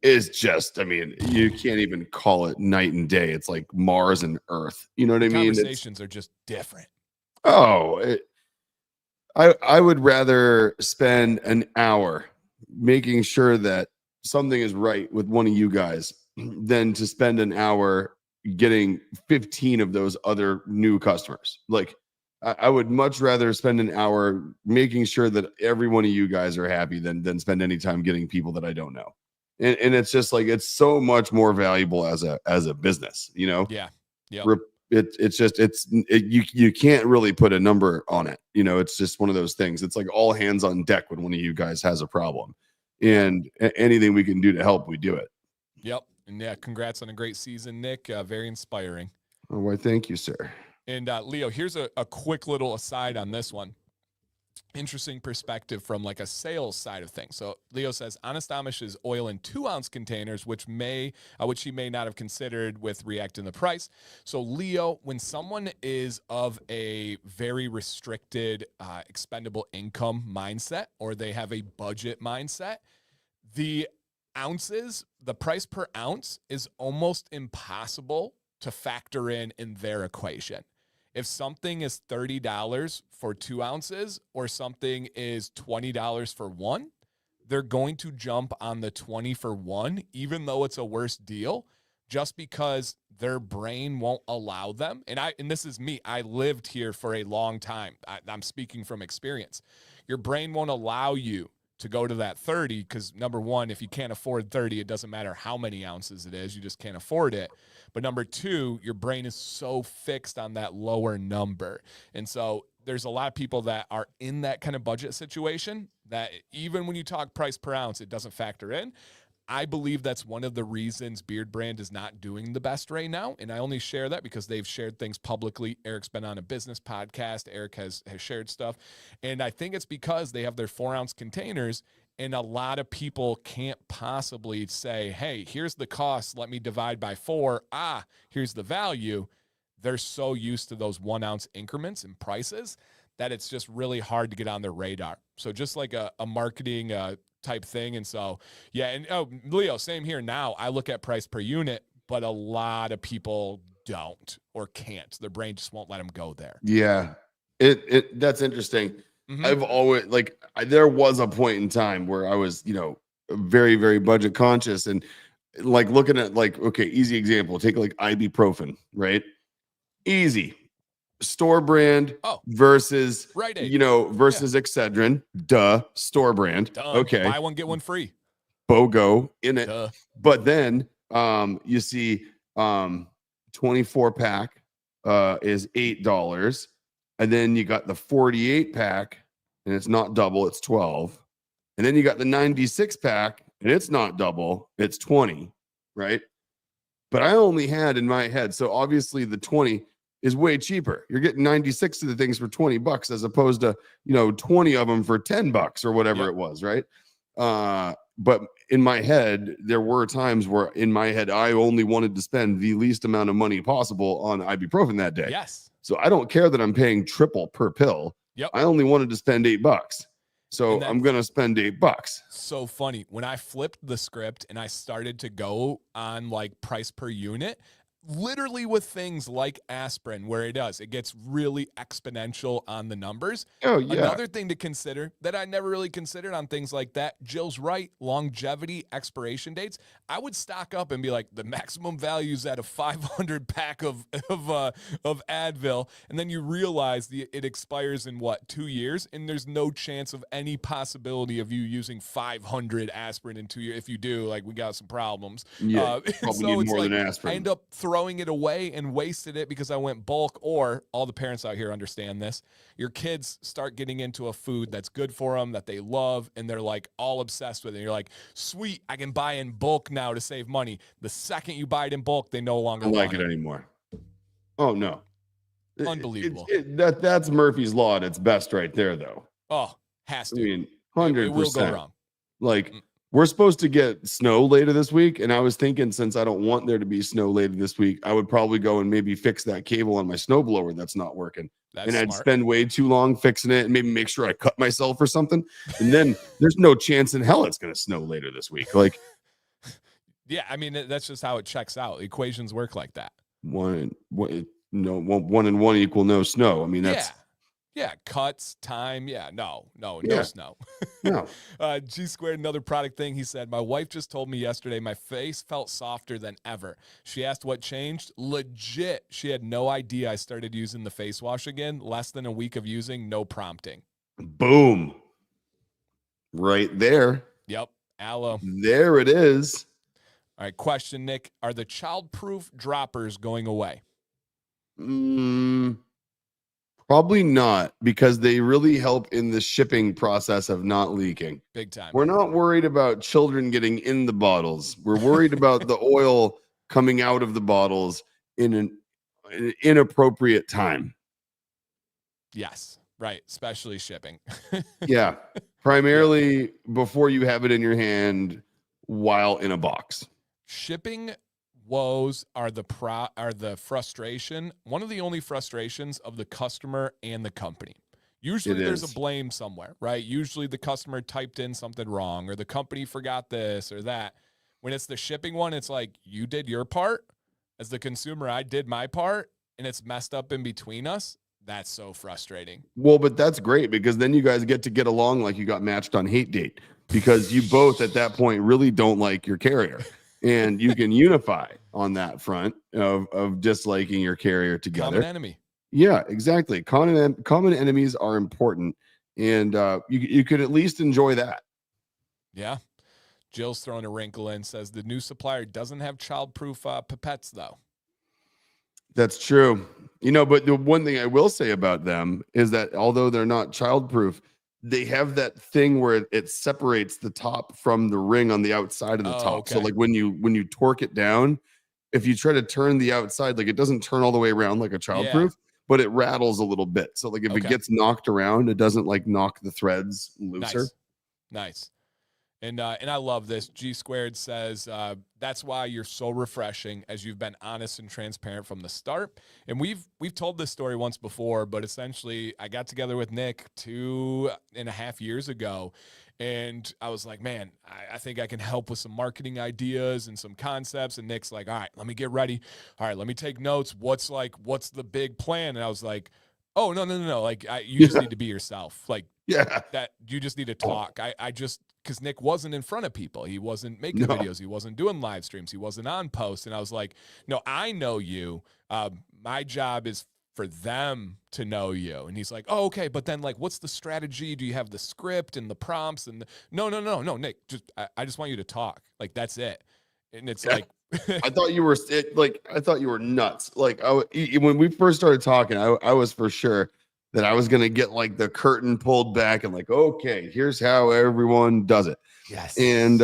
is just, I mean, you can't even call it night and day. It's like Mars and Earth. You know what I mean? Conversations are just different. Oh, I would rather spend an hour making sure that something is right with one of you guys than to spend an hour getting 15 of those other new customers. Like, I would much rather spend an hour making sure that every one of you guys are happy than spend any time getting people that I don't know. And it's just like, it's so much more valuable as a business, Yeah. Yeah. You can't really put a number on it. It's just one of those things. It's like all hands on deck when one of you guys has a problem, and anything we can do to help, we do it. Yep. And yeah, congrats on a great season, Nick. Very inspiring. Oh, why, thank you, sir. And Leo, here's a quick little aside on this one. Interesting perspective from like a sales side of things. So Leo says, Honest Amish is oil in 2-ounce containers, which he may not have considered with reacting the price. So Leo, when someone is of a very restricted expendable income mindset, or they have a budget mindset, the price per ounce is almost impossible to factor in their equation. If something is $30 for 2 ounces or something is $20 for one, they're going to jump on the 20 for one, even though it's a worse deal, just because their brain won't allow them. And this is me. I lived here for a long time. I'm speaking from experience. Your brain won't allow you to go to that 30, because number one, if you can't afford 30, it doesn't matter how many ounces it is, you just can't afford it. But number two, your brain is so fixed on that lower number. And so there's a lot of people that are in that kind of budget situation that even when you talk price per ounce, it doesn't factor in. I believe that's one of the reasons Beard Brand is not doing the best right now. And I only share that because they've shared things publicly. Eric's been on a business podcast. Eric has shared stuff. And I think it's because they have their 4-ounce containers, and a lot of people can't possibly say, hey, here's the cost. Let me divide by 4. Here's the value. They're so used to those 1-ounce increments and prices that it's just really hard to get on their radar. So just like a marketing type thing. And so, yeah. And Leo, same here. Now I look at price per unit, but a lot of people don't or can't. Their brain just won't let them go there. Yeah. That's interesting. Mm-hmm. I've always there was a point in time where I was, very, very budget conscious, and like looking at okay, easy example, take like ibuprofen, right? Easy. Store brand versus Rite Aid. Versus Excedrin, store brand. Okay, buy one get one free. BOGO in it. But then you see 24 pack is $8, and then you got the 48 pack, and it's not double, it's 12, and then you got the 96 pack, and it's not double, it's 20, right? But I only had in my head, so obviously the 20 is way cheaper. You're getting 96 of the things for $20 as opposed to 20 of them for $10 or whatever it was, right? But in my head, there were times where in my head I only wanted to spend the least amount of money possible on ibuprofen that day. Yes. So I don't care that I'm paying triple per pill. Yep. I only wanted to spend $8. So I'm going to spend $8. So funny. When I flipped the script and I started to go on like price per unit, literally with things like aspirin, where it gets really exponential on the numbers. Oh, yeah. Another thing to consider that I never really considered on things like that, Jill's right, longevity, expiration dates. I would stock up and be like, the maximum value is at a 500 pack of Advil, and then you realize it expires in 2 years, and there's no chance of any possibility of you using 500 aspirin in 2 years. If you do, we got some problems. Yeah, probably so need it's more than aspirin. I end up throwing it away and wasted it because I went bulk. Or all the parents out here understand this. Your kids start getting into a food that's good for them, that they love, and they're like all obsessed with it. And you're like, sweet, I can buy in bulk now to save money. The second you buy it in bulk, they no longer don't want like it anymore. Oh, no. Unbelievable. That's Murphy's Law at its best right there, though. Oh, has to. I mean, 100%. It will go wrong. We're supposed to get snow later this week, and I was thinking, since I don't want there to be snow later this week, I would probably go and maybe fix that cable on my snowblower that's not working. That's and I'd smart. spend way too long fixing it and maybe make sure I cut myself or something. And then there's no chance in hell it's going to snow later this week. Yeah, I mean, that's just how it checks out. Equations work like that. 1 and 1 equal no snow. I mean, that's... Yeah, cuts, time. Yeah, no snow. No. G Squared, another product thing. He said, my wife just told me yesterday my face felt softer than ever. She asked what changed. Legit, she had no idea I started using the face wash again. Less than a week of using, no prompting. Boom. Right there. Yep, aloe. There it is. All right, question, Nick. Are the child-proof droppers going away? Probably not, because they really help in the shipping process of not leaking. Big time. We're not worried about children getting in the bottles. We're worried about the oil coming out of the bottles in an inappropriate time. Yes, right. Especially shipping. Yeah. Primarily before you have it in your hand while in a box. Shipping woes are the frustration, one of the only frustrations of the customer and the company. Usually there's a blame somewhere, right? Usually the customer typed in something wrong, or the company forgot this or that. When it's the shipping one, it's like, you did your part. As the consumer, I did my part, and it's messed up in between us. That's so frustrating. Well, but that's great, because then you guys get along like you got matched on Hate Date, because you both at that point really don't like your carrier. And you can unify on that front of disliking your carrier together. Common enemy. Yeah, exactly. Common enemies are important, and you could at least enjoy that. Yeah. Jill's throwing a wrinkle in, says the new supplier doesn't have childproof pipettes, though. That's true. But the one thing I will say about them is that although they're not childproof, they have that thing where it separates the top from the ring on the outside of the Oh, top. So okay. like when you torque it down, if you try to turn the outside, like it doesn't turn all the way around like a Yeah. childproof, but it rattles a little bit. So like if it Okay. gets knocked around, it doesn't like knock the threads looser. Nice. And I love this. G Squared says that's why you're so refreshing, as you've been honest and transparent from the start. And we've told this story once before, but essentially I got together with Nick 2.5 years ago, and I was like, man, I think I can help with some marketing ideas and some concepts. And Nick's like, all right, let me get ready. All right, let me take notes. What's the big plan? And I was like, oh, no. Like you just need to be yourself. Like Yeah. that you just need to talk. I just, because Nick wasn't in front of people. He wasn't making No. videos. He wasn't doing live streams. He wasn't on posts. And I was like, no, I know you. My job is for them to know you. And he's like, oh, okay. But then like, what's the strategy? Do you have the script and the prompts? And no, Nick, I just want you to talk. Like, that's it. And it's like, I thought you were nuts. Like when we first started talking, I was for sure that I was gonna get like the curtain pulled back and like, okay, here's how everyone does it. yes. And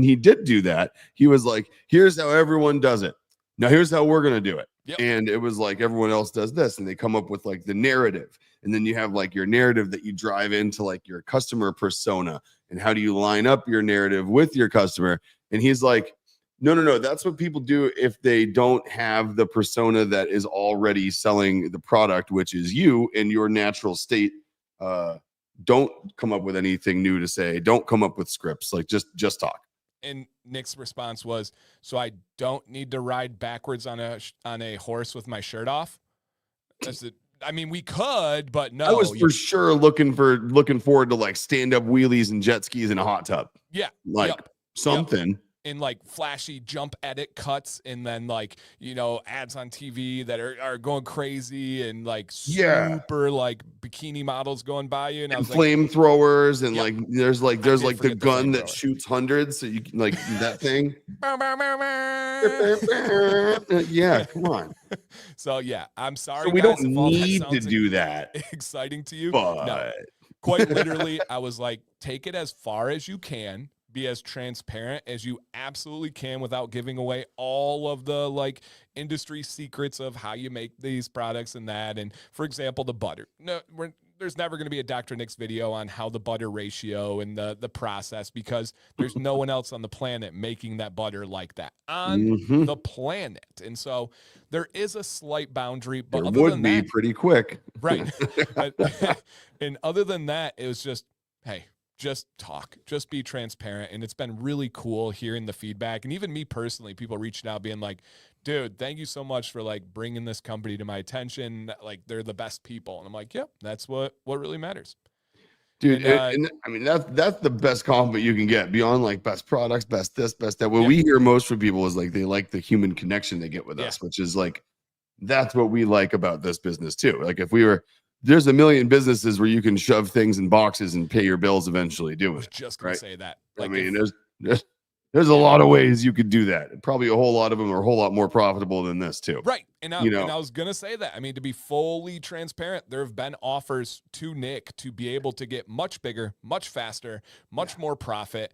he did do that. He was like, here's how everyone does it. Now here's how we're gonna do it. Yep. And it was like everyone else does this, and they come up with like the narrative, and then you have like your narrative that you drive into like your customer persona, and how do you line up your narrative with your customer? And he's like, no. That's what people do if they don't have the persona that is already selling the product, which is you in your natural state. Don't come up with anything new to say. Don't come up with scripts. Like just talk. And Nick's response was, so I don't need to ride backwards on a horse with my shirt off. That's it. I mean, we could, but no. I was for sure looking forward to like stand up wheelies and jet skis in a hot tub. Yeah. Like something. Yep. In like flashy jump edit cuts, and then like, ads on TV that are going crazy, and like super like bikini models going by you, and I was like, flamethrowers, and like there's the gun that flamethrower. shoots hundreds, so you can like that thing. Yeah, come on. So yeah, I'm sorry. So we guys, don't if all that need to sounds do that. exciting to you, But no. Quite literally, I was like, take it as far as you can. Be as transparent as you absolutely can without giving away all of the like industry secrets of how you make these products and that. And for example, the butter. No, there's never going to be a Dr. Nick's video on how the butter ratio and the process, because there's no one else on the planet making that butter like that on the planet. And so there is a slight boundary, but there other would than be that, pretty quick. right. And other than that, it was just, hey, just talk, just be transparent. And it's been really cool hearing the feedback. And even me personally, people reaching out being like, dude, thank you so much for like bringing this company to my attention. Like, they're the best people. And I'm like, yep, that's what really matters. Dude, and I mean that's the best compliment you can get beyond like best products, best this, best that. What we hear most from people is like they like the human connection they get with us, which is like that's what we like about this business too. Like if we were, there's a million businesses where you can shove things in boxes and pay your bills eventually doing it. I was just gonna say that. Like, I mean, there's a lot of ways you could do that. Probably a whole lot of them are a whole lot more profitable than this too. Right. And I was going to say that. I mean, to be fully transparent, there have been offers to Nick to be able to get much bigger, much faster, much more profit.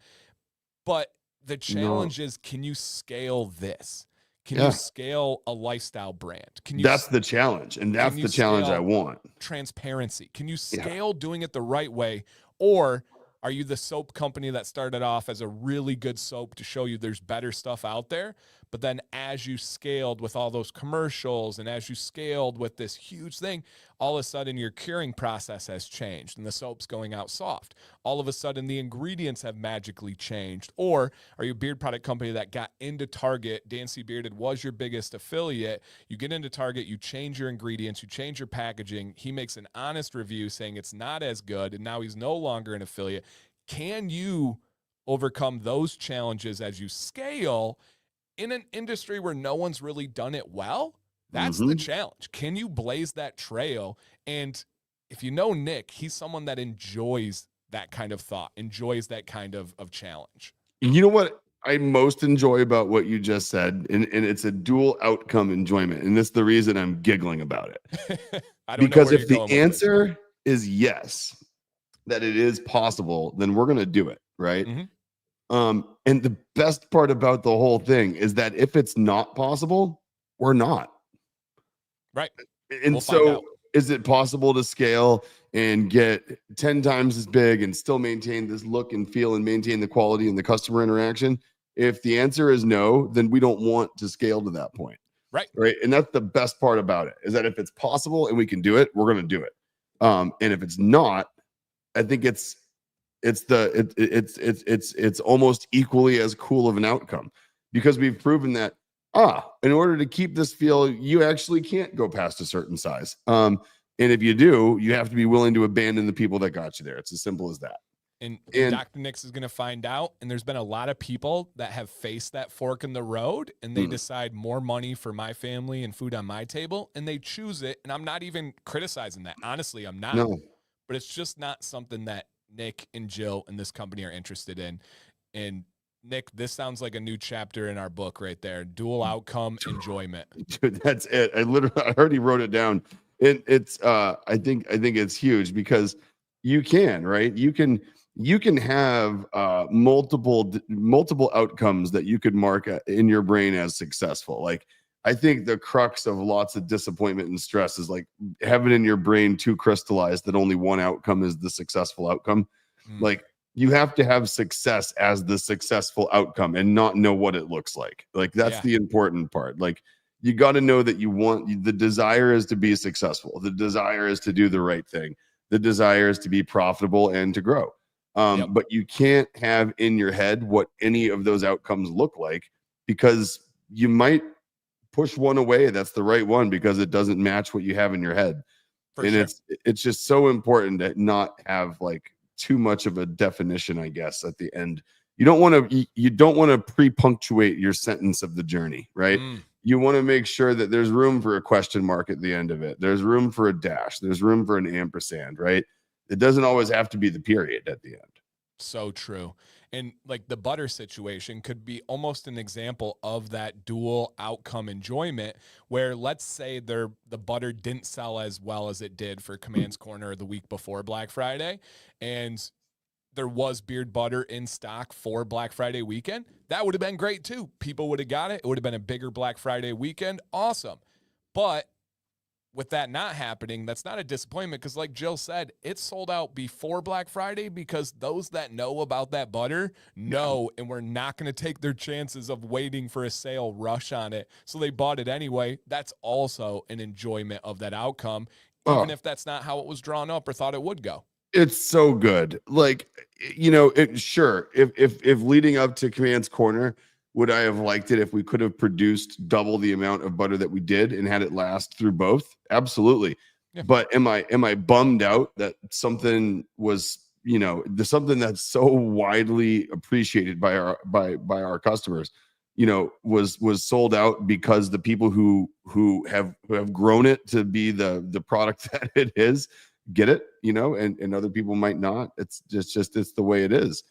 But the challenge is, can you scale this? Can you scale a lifestyle brand? That's the challenge. And that's the challenge I want. Transparency. Can you scale doing it the right way? Or are you the soap company that started off as a really good soap to show you there's better stuff out there? But then as you scaled with all those commercials and as you scaled with this huge thing, all of a sudden your curing process has changed and the soap's going out soft. All of a sudden the ingredients have magically changed. Or are you a beard product company that got into Target? Dan C. Bearded was your biggest affiliate. You get into Target, you change your ingredients, you change your packaging. He makes an honest review saying it's not as good, and now he's no longer an affiliate. Can you overcome those challenges as you scale in an industry where no one's really done it well? That's the challenge. Can you blaze that trail? And if you know Nick, he's someone that enjoys that kind of thought, enjoys that kind of challenge. You know what I most enjoy about what you just said, and it's a dual outcome enjoyment, and this is the reason I'm giggling about it. I don't know Because where if you're the going with this. answer is yes, that it is possible, then we're gonna do it, right? Mm-hmm. And the best part about the whole thing is that if it's not possible, we're not. Right. And We'll find out. is it possible to scale and get 10 times as big and still maintain this look and feel and maintain the quality and the customer interaction? If the answer is no, then we don't want to scale to that point. Right. Right. And that's the best part about it, is that if it's possible and we can do it, we're going to do it. And if it's not, I think it's almost equally as cool of an outcome, because we've proven that in order to keep this feel, you actually can't go past a certain size. And if you do, you have to be willing to abandon the people that got you there. It's as simple as that. And Dr. Nix is going to find out. And there's been a lot of people that have faced that fork in the road, and they decide more money for my family and food on my table, and they choose it. And I'm not even criticizing that. Honestly, I'm not. No. But it's just not something that Nick and Jill and this company are interested in. And Nick, this sounds like a new chapter in our book right there. Dual outcome enjoyment. Dude, that's it. I already wrote it down. It's I think it's huge, because you can, right? You can have multiple outcomes that you could mark in your brain as successful. Like, I think the crux of lots of disappointment and stress is like having in your brain too crystallized that only one outcome is the successful outcome. Like, you have to have success as the successful outcome and not know what it looks like. Like, that's the important part. Like, you got to know that the desire is to be successful. The desire is to do the right thing. The desire is to be profitable and to grow. But you can't have in your head what any of those outcomes look like, because you might push one away that's the right one because it doesn't match what you have in your head. It's just so important to not have like too much of a definition, I guess, at the end. You don't want to pre-punctuate your sentence of the journey, right? You want to make sure that there's room for a question mark at the end of it. There's room for a dash. There's room for an ampersand, right? It doesn't always have to be the period at the end. So true. And like the butter situation could be almost an example of that dual outcome enjoyment, where let's say the butter didn't sell as well as it did for Command's Corner the week before Black Friday, and there was beard butter in stock for Black Friday weekend. That would have been great too. People would have got it. It would have been a bigger Black Friday weekend. Awesome. But with that not happening, that's not a disappointment, because like Jill said, it sold out before Black Friday because those that know about that butter know, and we're not going to take their chances of waiting for a sale rush on it. So they bought it anyway. That's also an enjoyment of that outcome, even if that's not how it was drawn up or thought it would go. It's so good. Like, sure. If leading up to Command's Corner, would I have liked it if we could have produced double the amount of butter that we did and had it last through both? Absolutely. Yeah. But am I bummed out that something was, something that's so widely appreciated by our customers, was sold out because the people who have grown it to be the product that it is get it, and other people might not. It's the way it is.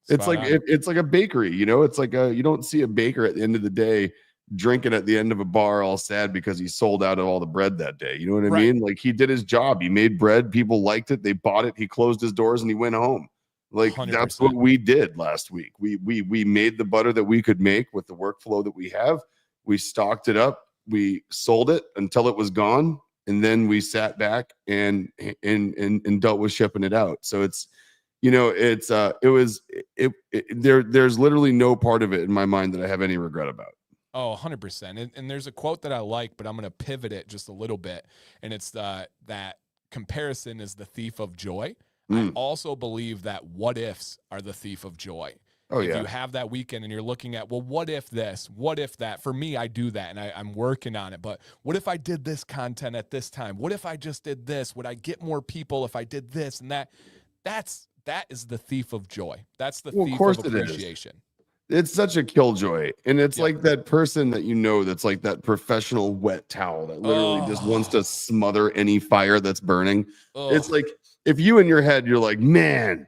It's like a bakery, it's like you don't see a baker at the end of the day drinking at the end of a bar all sad because he sold out of all the bread that day. You know what I mean? Like, he did his job. He made bread. People liked it. They bought it. He closed his doors and he went home. Like, 100%. That's what we did last week. We made the butter that we could make with the workflow that we have. We stocked it up. We sold it until it was gone. And then we sat back and dealt with shipping it out. So it's, there's literally no part of it in my mind that I have any regret about. Oh, 100%. And there's a quote that I like, but I'm going to pivot it just a little bit. And it's that comparison is the thief of joy. I also believe that what ifs are the thief of joy. Oh, if you have that weekend and you're looking at, well, what if this? What if that? For me, I do that, and I'm working on it. But what if I did this content at this time? What if I just did this? Would I get more people if I did this and that? That is the thief of joy. That's the thief of appreciation. It's such a killjoy. And it's like that person that that's like that professional wet towel that literally just wants to smother any fire that's burning. It's like, if you in your head, you're like, man,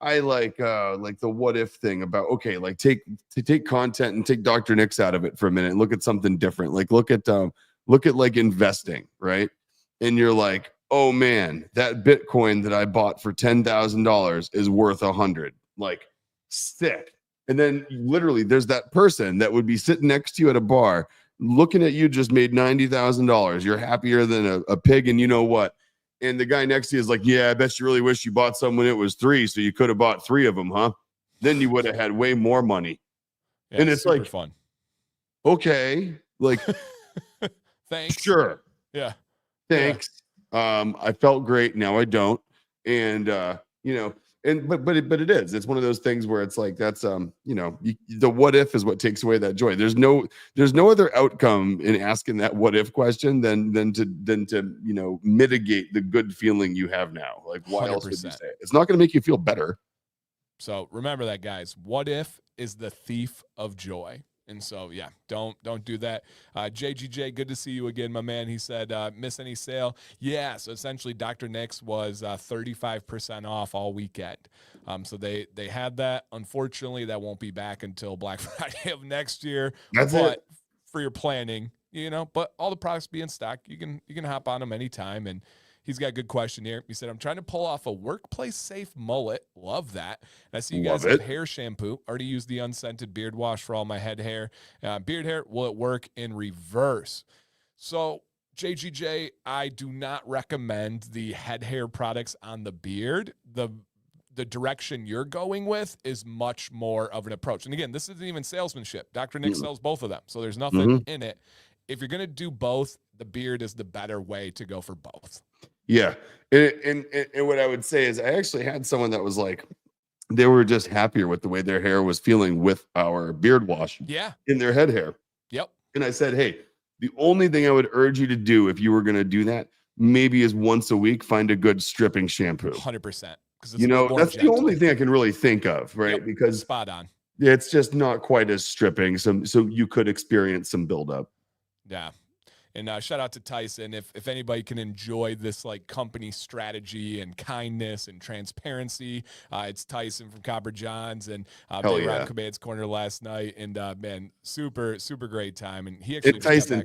I like the what if thing about, okay, like take content and take Dr. Nick's out of it for a minute and look at something different. Like look at like investing, right? And you're like, oh man, that Bitcoin that I bought for $10,000 is worth 100. Like, sick. And then literally there's that person that would be sitting next to you at a bar looking at you, just made $90,000. You're happier than a pig, and you know what? And the guy next to you is like, yeah, I bet you really wish you bought some when it was 3, so you could have bought 3 of them, huh? Then you would have had way more money. Yeah, and it's super like, fun. Okay, like, Thanks. sure. Yeah. Thanks. I felt great. Now I don't. And you know, and but it is. It's one of those things where it's like that's the what if is what takes away that joy. There's no other outcome in asking that what if question than to mitigate the good feeling you have now. Like, why else would you 100%. say it? It's not going to make you feel better. So remember that, guys. What if is the thief of joy. And so, yeah, don't do that. JGJ, good to see you again, my man. He said, miss any sale? Yeah, so essentially Dr. Nick's was 35% off all weekend. So they had that. Unfortunately, that won't be back until Black Friday of next year. That's but it. for your planning, but all the products be in stock. You can hop on them anytime. And he's got a good question here. He said, I'm trying to pull off a workplace safe mullet. Love that. And I see you guys have hair shampoo. Already used the unscented beard wash for all my head hair. Beard hair, will it work in reverse? So, JGJ, I do not recommend the head hair products on the beard. The direction you're going with is much more of an approach. And again, this isn't even salesmanship. Dr. Nick sells both of them. So there's nothing in it. If you're going to do both, the beard is the better way to go for both. Yeah. And what I would say is I actually had someone that was like, they were just happier with the way their hair was feeling with our beard wash in their head hair. Yep. And I said, hey, the only thing I would urge you to do if you were going to do that, maybe is once a week, find a good stripping shampoo. 100%. Because that's gentle. The only thing I can really think of, right? Yep. Because spot on. It's just not quite as stripping. So you could experience some buildup. Yeah. And shout out to Tyson. If anybody can enjoy this like company strategy and kindness and transparency, it's Tyson from Copper Johns and Big Ron Command's Corner last night. And man, super great time. And he actually Tyson,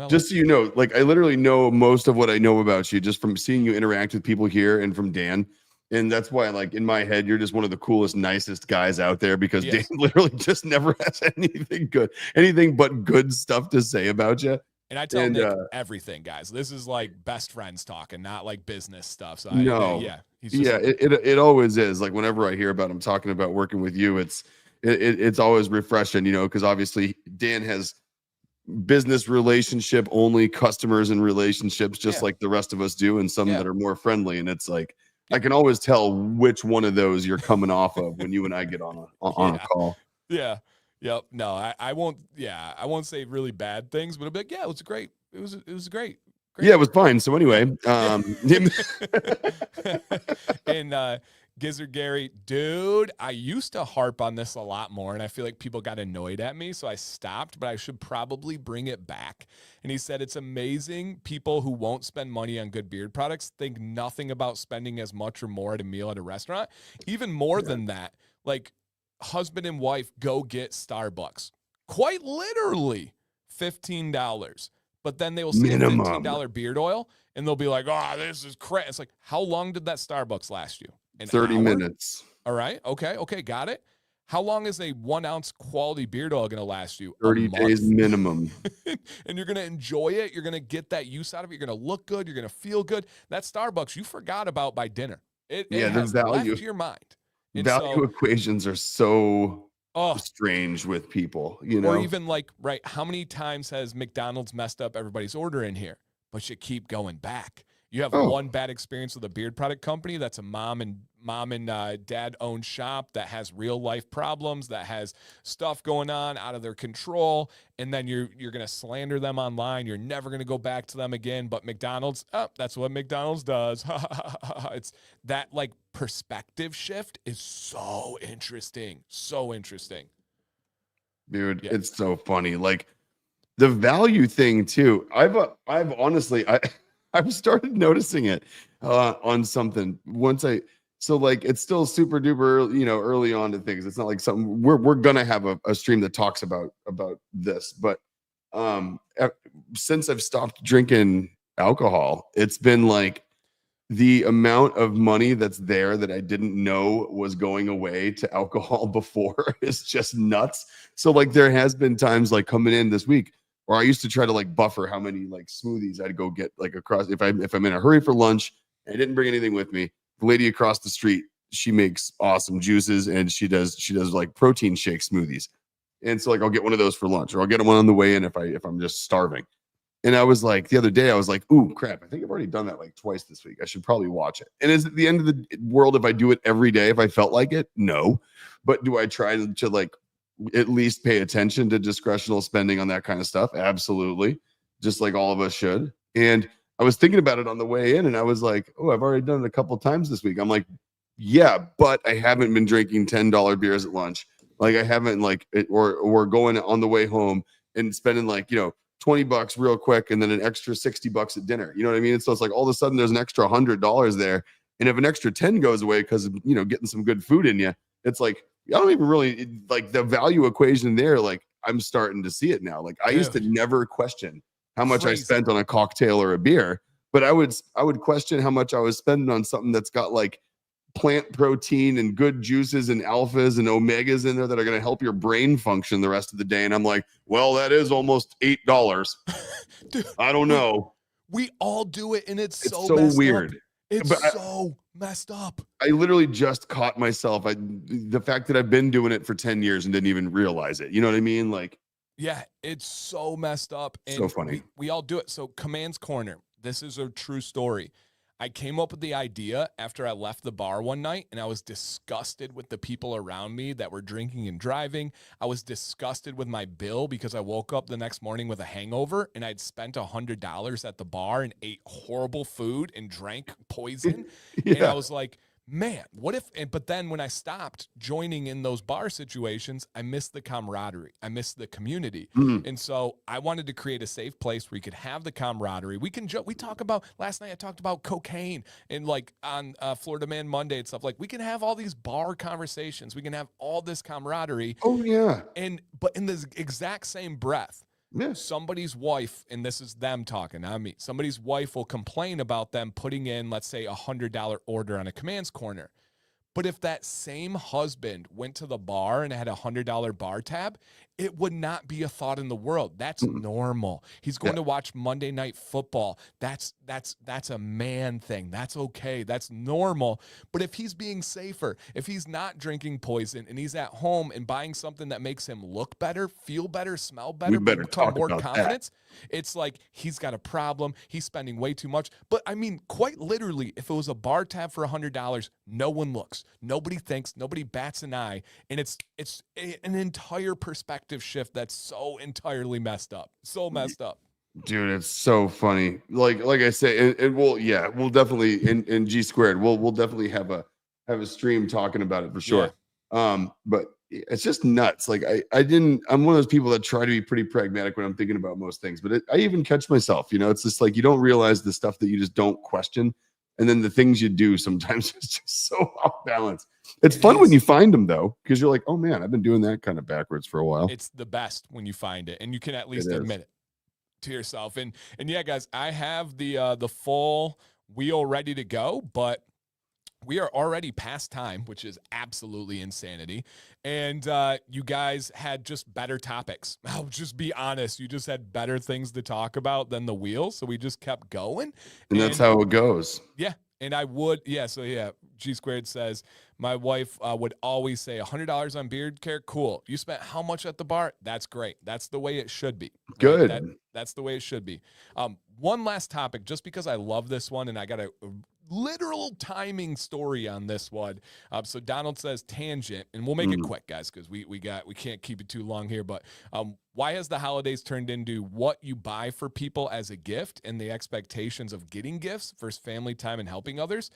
just so you know, like I literally know most of what I know about you just from seeing you interact with people here and from Dan. And that's why, like, in my head, you're just one of the coolest, nicest guys out there because Dan literally just never has anything but good stuff to say about you. And I tell Nick everything, guys. This is like best friends talking, not like business stuff. So it always is. Like whenever I hear about him talking about working with you, it's always refreshing, because obviously Dan has business relationship only customers and relationships, just like the rest of us do, and some that are more friendly. And it's like I can always tell which one of those you're coming off of when you and I get on a call. Yeah. Yep. No, I won't. Yeah, I won't say really bad things, but it'll be like, yeah, it was great. It was great. Yeah, it was fine. So anyway, and Gizzard Gary, dude, I used to harp on this a lot more, and I feel like people got annoyed at me, so I stopped. But I should probably bring it back. And he said it's amazing people who won't spend money on good beard products think nothing about spending as much or more at a meal at a restaurant. Even more than that, like. Husband and wife go get Starbucks, quite literally $15, but then they will see $15 beard oil and they'll be like, oh, this is crap. It's like, how long did that Starbucks last you? 30 minutes. All right. Okay. Got it. How long is a 1 ounce quality beard oil going to last you? 30 days minimum. And you're going to enjoy it. You're going to get that use out of it. You're going to look good. You're going to feel good. That Starbucks you forgot about by dinner. It has left your mind. And value equations are so strange with people, Or even like, right, how many times has McDonald's messed up everybody's order in here, but you keep going back? You have one bad experience with a beard product company that's a mom and dad owned shop that has real life problems, that has stuff going on out of their control, and then you're going to slander them online. You're never going to go back to them again. But McDonald's, that's what McDonald's does. It's that like perspective shift is so interesting. So interesting. Dude, it's so funny. Like the value thing too. I've honestly I've started noticing it on something. Once So like it's still super duper, early on to things. It's not like something we're gonna have a stream that talks about this. But um e- since I've stopped drinking alcohol, it's been like the amount of money that's there that I didn't know was going away to alcohol before is just nuts. So like there has been times like coming in this week where I used to try to like buffer how many like smoothies I'd go get like across if I'm in a hurry for lunch and I didn't bring anything with me. The lady across the street, she makes awesome juices and she does like protein shake smoothies. And so like I'll get one of those for lunch or I'll get one on the way in if I'm just starving. And I was like, the other day, I was like, ooh, crap. I think I've already done that like twice this week. I should probably watch it. And is it the end of the world if I do it every day if I felt like it? No. But do I try to like at least pay attention to discretional spending on that kind of stuff? Absolutely. Just like all of us should. And I was thinking about it on the way in and I was like, oh, I've already done it a couple of times this week. I'm like, yeah, but I haven't been drinking $10 beers at lunch. Like I haven't or going on the way home and spending like, $20 real quick and then an extra $60 at dinner. You know what I mean? And so it's like all of a sudden there's an extra $100 there. And if an extra 10 goes away because of, getting some good food in you, it's like, I don't even really like the value equation there. Like I'm starting to see it now. Like I used to Dude, never question how much I crazy. spent on a cocktail or a beer, but I would question how much I was spending on something that's got like plant protein and good juices and alphas and omegas in there that are going to help your brain function the rest of the day. And I'm like, well, that is almost $8. Dude, I don't know. we all do it, and it's It's so so messed weird. up. It's But so messed up. I literally just caught myself. The fact that I've been doing it for 10 years and didn't even realize it. You know what I mean? Like, Yeah, it's so messed up, so and funny. we all do it. So, Command's Corner. This is a true story. I came up with the idea after I left the bar one night, and I was disgusted with the people around me that were drinking and driving. I was disgusted with my bill because I woke up the next morning with a hangover, and I'd spent $100 at the bar and ate horrible food and drank poison. And I Yeah. was like, man, what if, but then when I stopped joining in those bar situations, I missed the camaraderie. I missed the community. Mm. And so I wanted to create a safe place where you could have the camaraderie. We can we talk about, last night I talked about cocaine and like on Florida Man Monday and stuff. Like we can have all these bar conversations. We can have all this camaraderie. Oh, yeah. But in the exact same breath, Yeah. somebody's wife, and this is them talking, not me, somebody's wife will complain about them putting in, let's say, $100 order on a Command's Corner. But if that same husband went to the bar and had a $100 bar tab, it would not be a thought in the world. That's Mm. normal. He's going Yeah. to watch Monday Night Football. That's a man thing. That's okay. That's normal. But if he's being safer, if he's not drinking poison and he's at home and buying something that makes him look better, feel better, smell We better, better become talk more about that. confidence, it's like he's got a problem. He's spending way too much. But I mean, quite literally, if it was a bar tab for $100, no one looks, nobody thinks, nobody bats an eye, and it's an entire perspective shift that's so entirely messed up, so messed up. Dude, it's so funny. Like I say, and we'll definitely in G squared, we'll definitely have a stream talking about it for sure. But it's just nuts. Like I'm one of those people that try to be pretty pragmatic when I'm thinking about most things, but I even catch myself, it's just like you don't realize the stuff that you just don't question. And then the things you do sometimes it's just so off balance. It's fun when you find them though, because you're like, oh man, I've been doing that kind of backwards for a while. It's the best when you find it, and you can at It least is. admit it to yourself. And yeah, guys, I have the full wheel ready to go, but we are already past time, which is absolutely insanity. And you guys had just better topics. I'll just be honest. You just had better things to talk about than the wheel. So we just kept going. And that's how it goes. Yeah. And I would, yeah. So yeah, G squared says, my wife would always say $100 on beard care. Cool. You spent how much at the bar? That's great. That's the way it should be. Right? Good. That's the way it should be. One last topic, just because I love this one and I got a literal timing story on this one. So Donald says tangent, and we'll make it quick, guys, because we can't keep it too long here. But why has the holidays turned into what you buy for people as a gift and the expectations of getting gifts versus family time and helping others?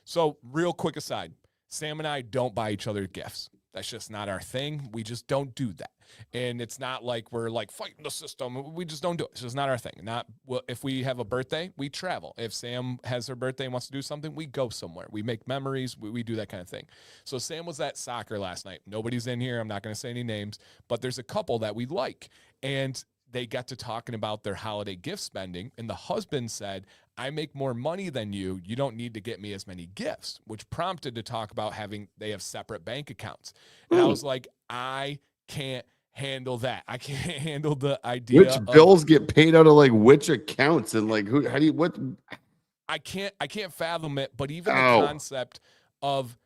So real quick aside, Sam and I don't buy each other gifts. That's just not our thing. We just don't do that. And it's not like we're like fighting the system. We just don't do it. It's just not our thing. Not well, if we have a birthday, we travel. If Sam has her birthday and wants to do something, we go somewhere. We make memories. We do that kind of thing. So Sam was at soccer last night. Nobody's in here. I'm not going to say any names, but there's a couple that we like. And they got to talking about their holiday gift spending. And the husband said, I make more money than you. You don't need to get me as many gifts, which prompted to talk about they have separate bank accounts. And I was like, I can't handle that. I can't handle the idea. Which bills get paid out of like which accounts and like who, how do you, what? I can't fathom it. But even the concept of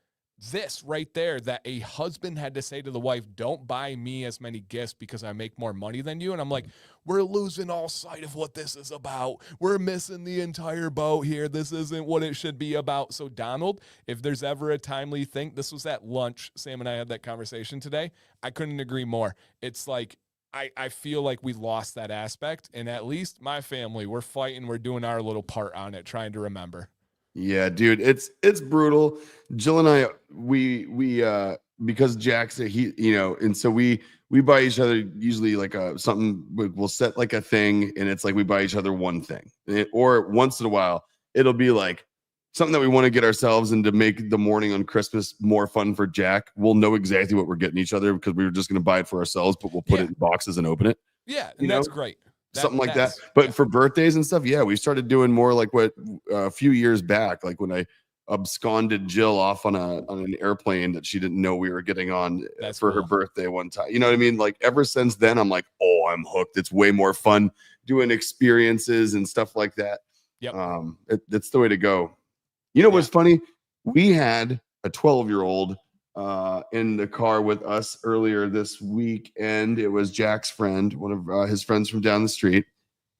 this right there, that a husband had to say to the wife, don't buy me as many gifts because I make more money than you. And I'm like, we're losing all sight of what this is about. We're missing the entire boat here. This isn't what it should be about. So Donald, if there's ever a timely thing, this was at lunch. Sam and I had that conversation today. I couldn't agree more. It's like, I feel like we lost that aspect. And at least my family, we're fighting. We're doing our little part on it, trying to remember. Yeah, dude, it's brutal. Jill and I, we because Jack's and so we buy each other usually like something. We'll set like a thing, and it's like we buy each other one thing, or once in a while it'll be like something that we want to get ourselves and to make the morning on Christmas more fun for Jack. We'll know exactly what we're getting each other because we were just going to buy it for ourselves, but we'll put it in boxes and open it. Yeah, and that's great. Something like that. But for birthdays and stuff, yeah, we started doing more like what a few years back, like when I absconded Jill off on an airplane that she didn't know we were getting on for her birthday one time. You know what I mean? Like ever since then, I'm like, oh, I'm hooked. It's way more fun doing experiences and stuff like that. Yep. It's the way to go. You know what's funny? We had a 12-year-old in the car with us earlier this week, and it was Jack's friend, one of his friends from down the street,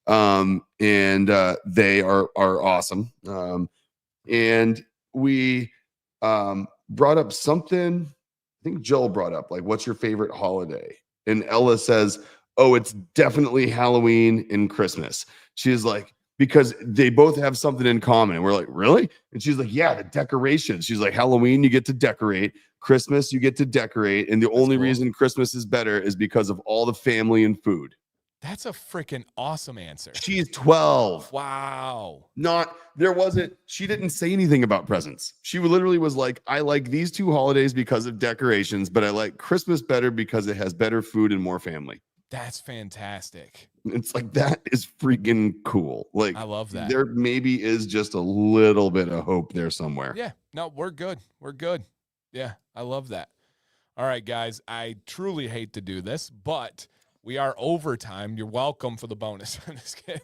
and they are awesome. And we brought up something. I think Jill brought up like, "What's your favorite holiday?" And Ella says, "Oh, it's definitely Halloween and Christmas." She's like, because they both have something in common. And we're like, really? And she's like, yeah, the decorations. She's like, Halloween, you get to decorate. Christmas, you get to decorate. And the only reason Christmas is better is because of all the family and food. That's a freaking awesome answer. She's 12. Wow. She didn't say anything about presents. She literally was like, I like these two holidays because of decorations, but I like Christmas better because it has better food and more family. That's fantastic. It's like, that is freaking cool. Like, I love that. There maybe is just a little bit of hope there somewhere. Yeah, no, we're good. We're good. Yeah, I love that. All right, guys, I truly hate to do this, but we are overtime. You're welcome for the bonus. I'm just kidding.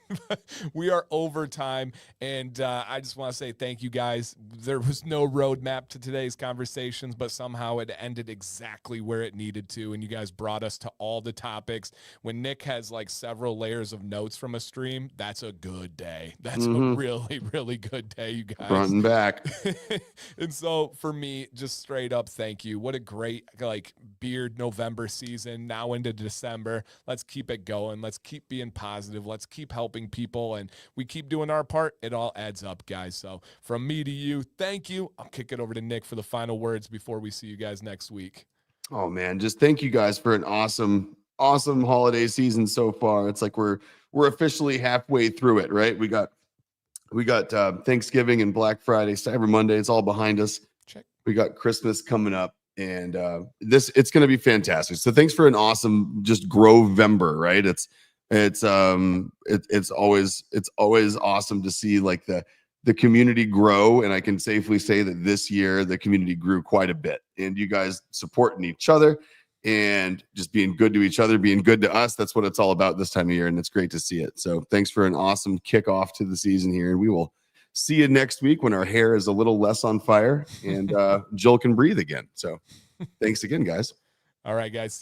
We are overtime, and I just want to say thank you, guys. There was no roadmap to today's conversations, but somehow it ended exactly where it needed to, and you guys brought us to all the topics. When Nick has like several layers of notes from a stream, that's a good day. That's a really, really good day, you guys. Front and back. And so for me, just straight up, thank you. What a great like beard November season, now into December. Let's keep it going. Let's keep being positive. Let's keep helping people. And we keep doing our part. It all adds up, guys. So from me to you, thank you. I'll kick it over to Nick for the final words before we see you guys next week. Oh, man. Just thank you guys for an awesome holiday season so far. It's like we're officially halfway through it, right? We got Thanksgiving and Black Friday, Cyber Monday. It's all behind us. Check. We got Christmas coming up. And it's going to be fantastic. So thanks for an awesome just Grovember, right? It's always awesome to see like the community grow, and I can safely say that this year the community grew quite a bit, and you guys supporting each other and just being good to each other, being good to us. That's what it's all about this time of year, and it's great to see it. So thanks for an awesome kickoff to the season here, and we will see you next week when our hair is a little less on fire and Jill can breathe again. So thanks again, guys. All right, guys.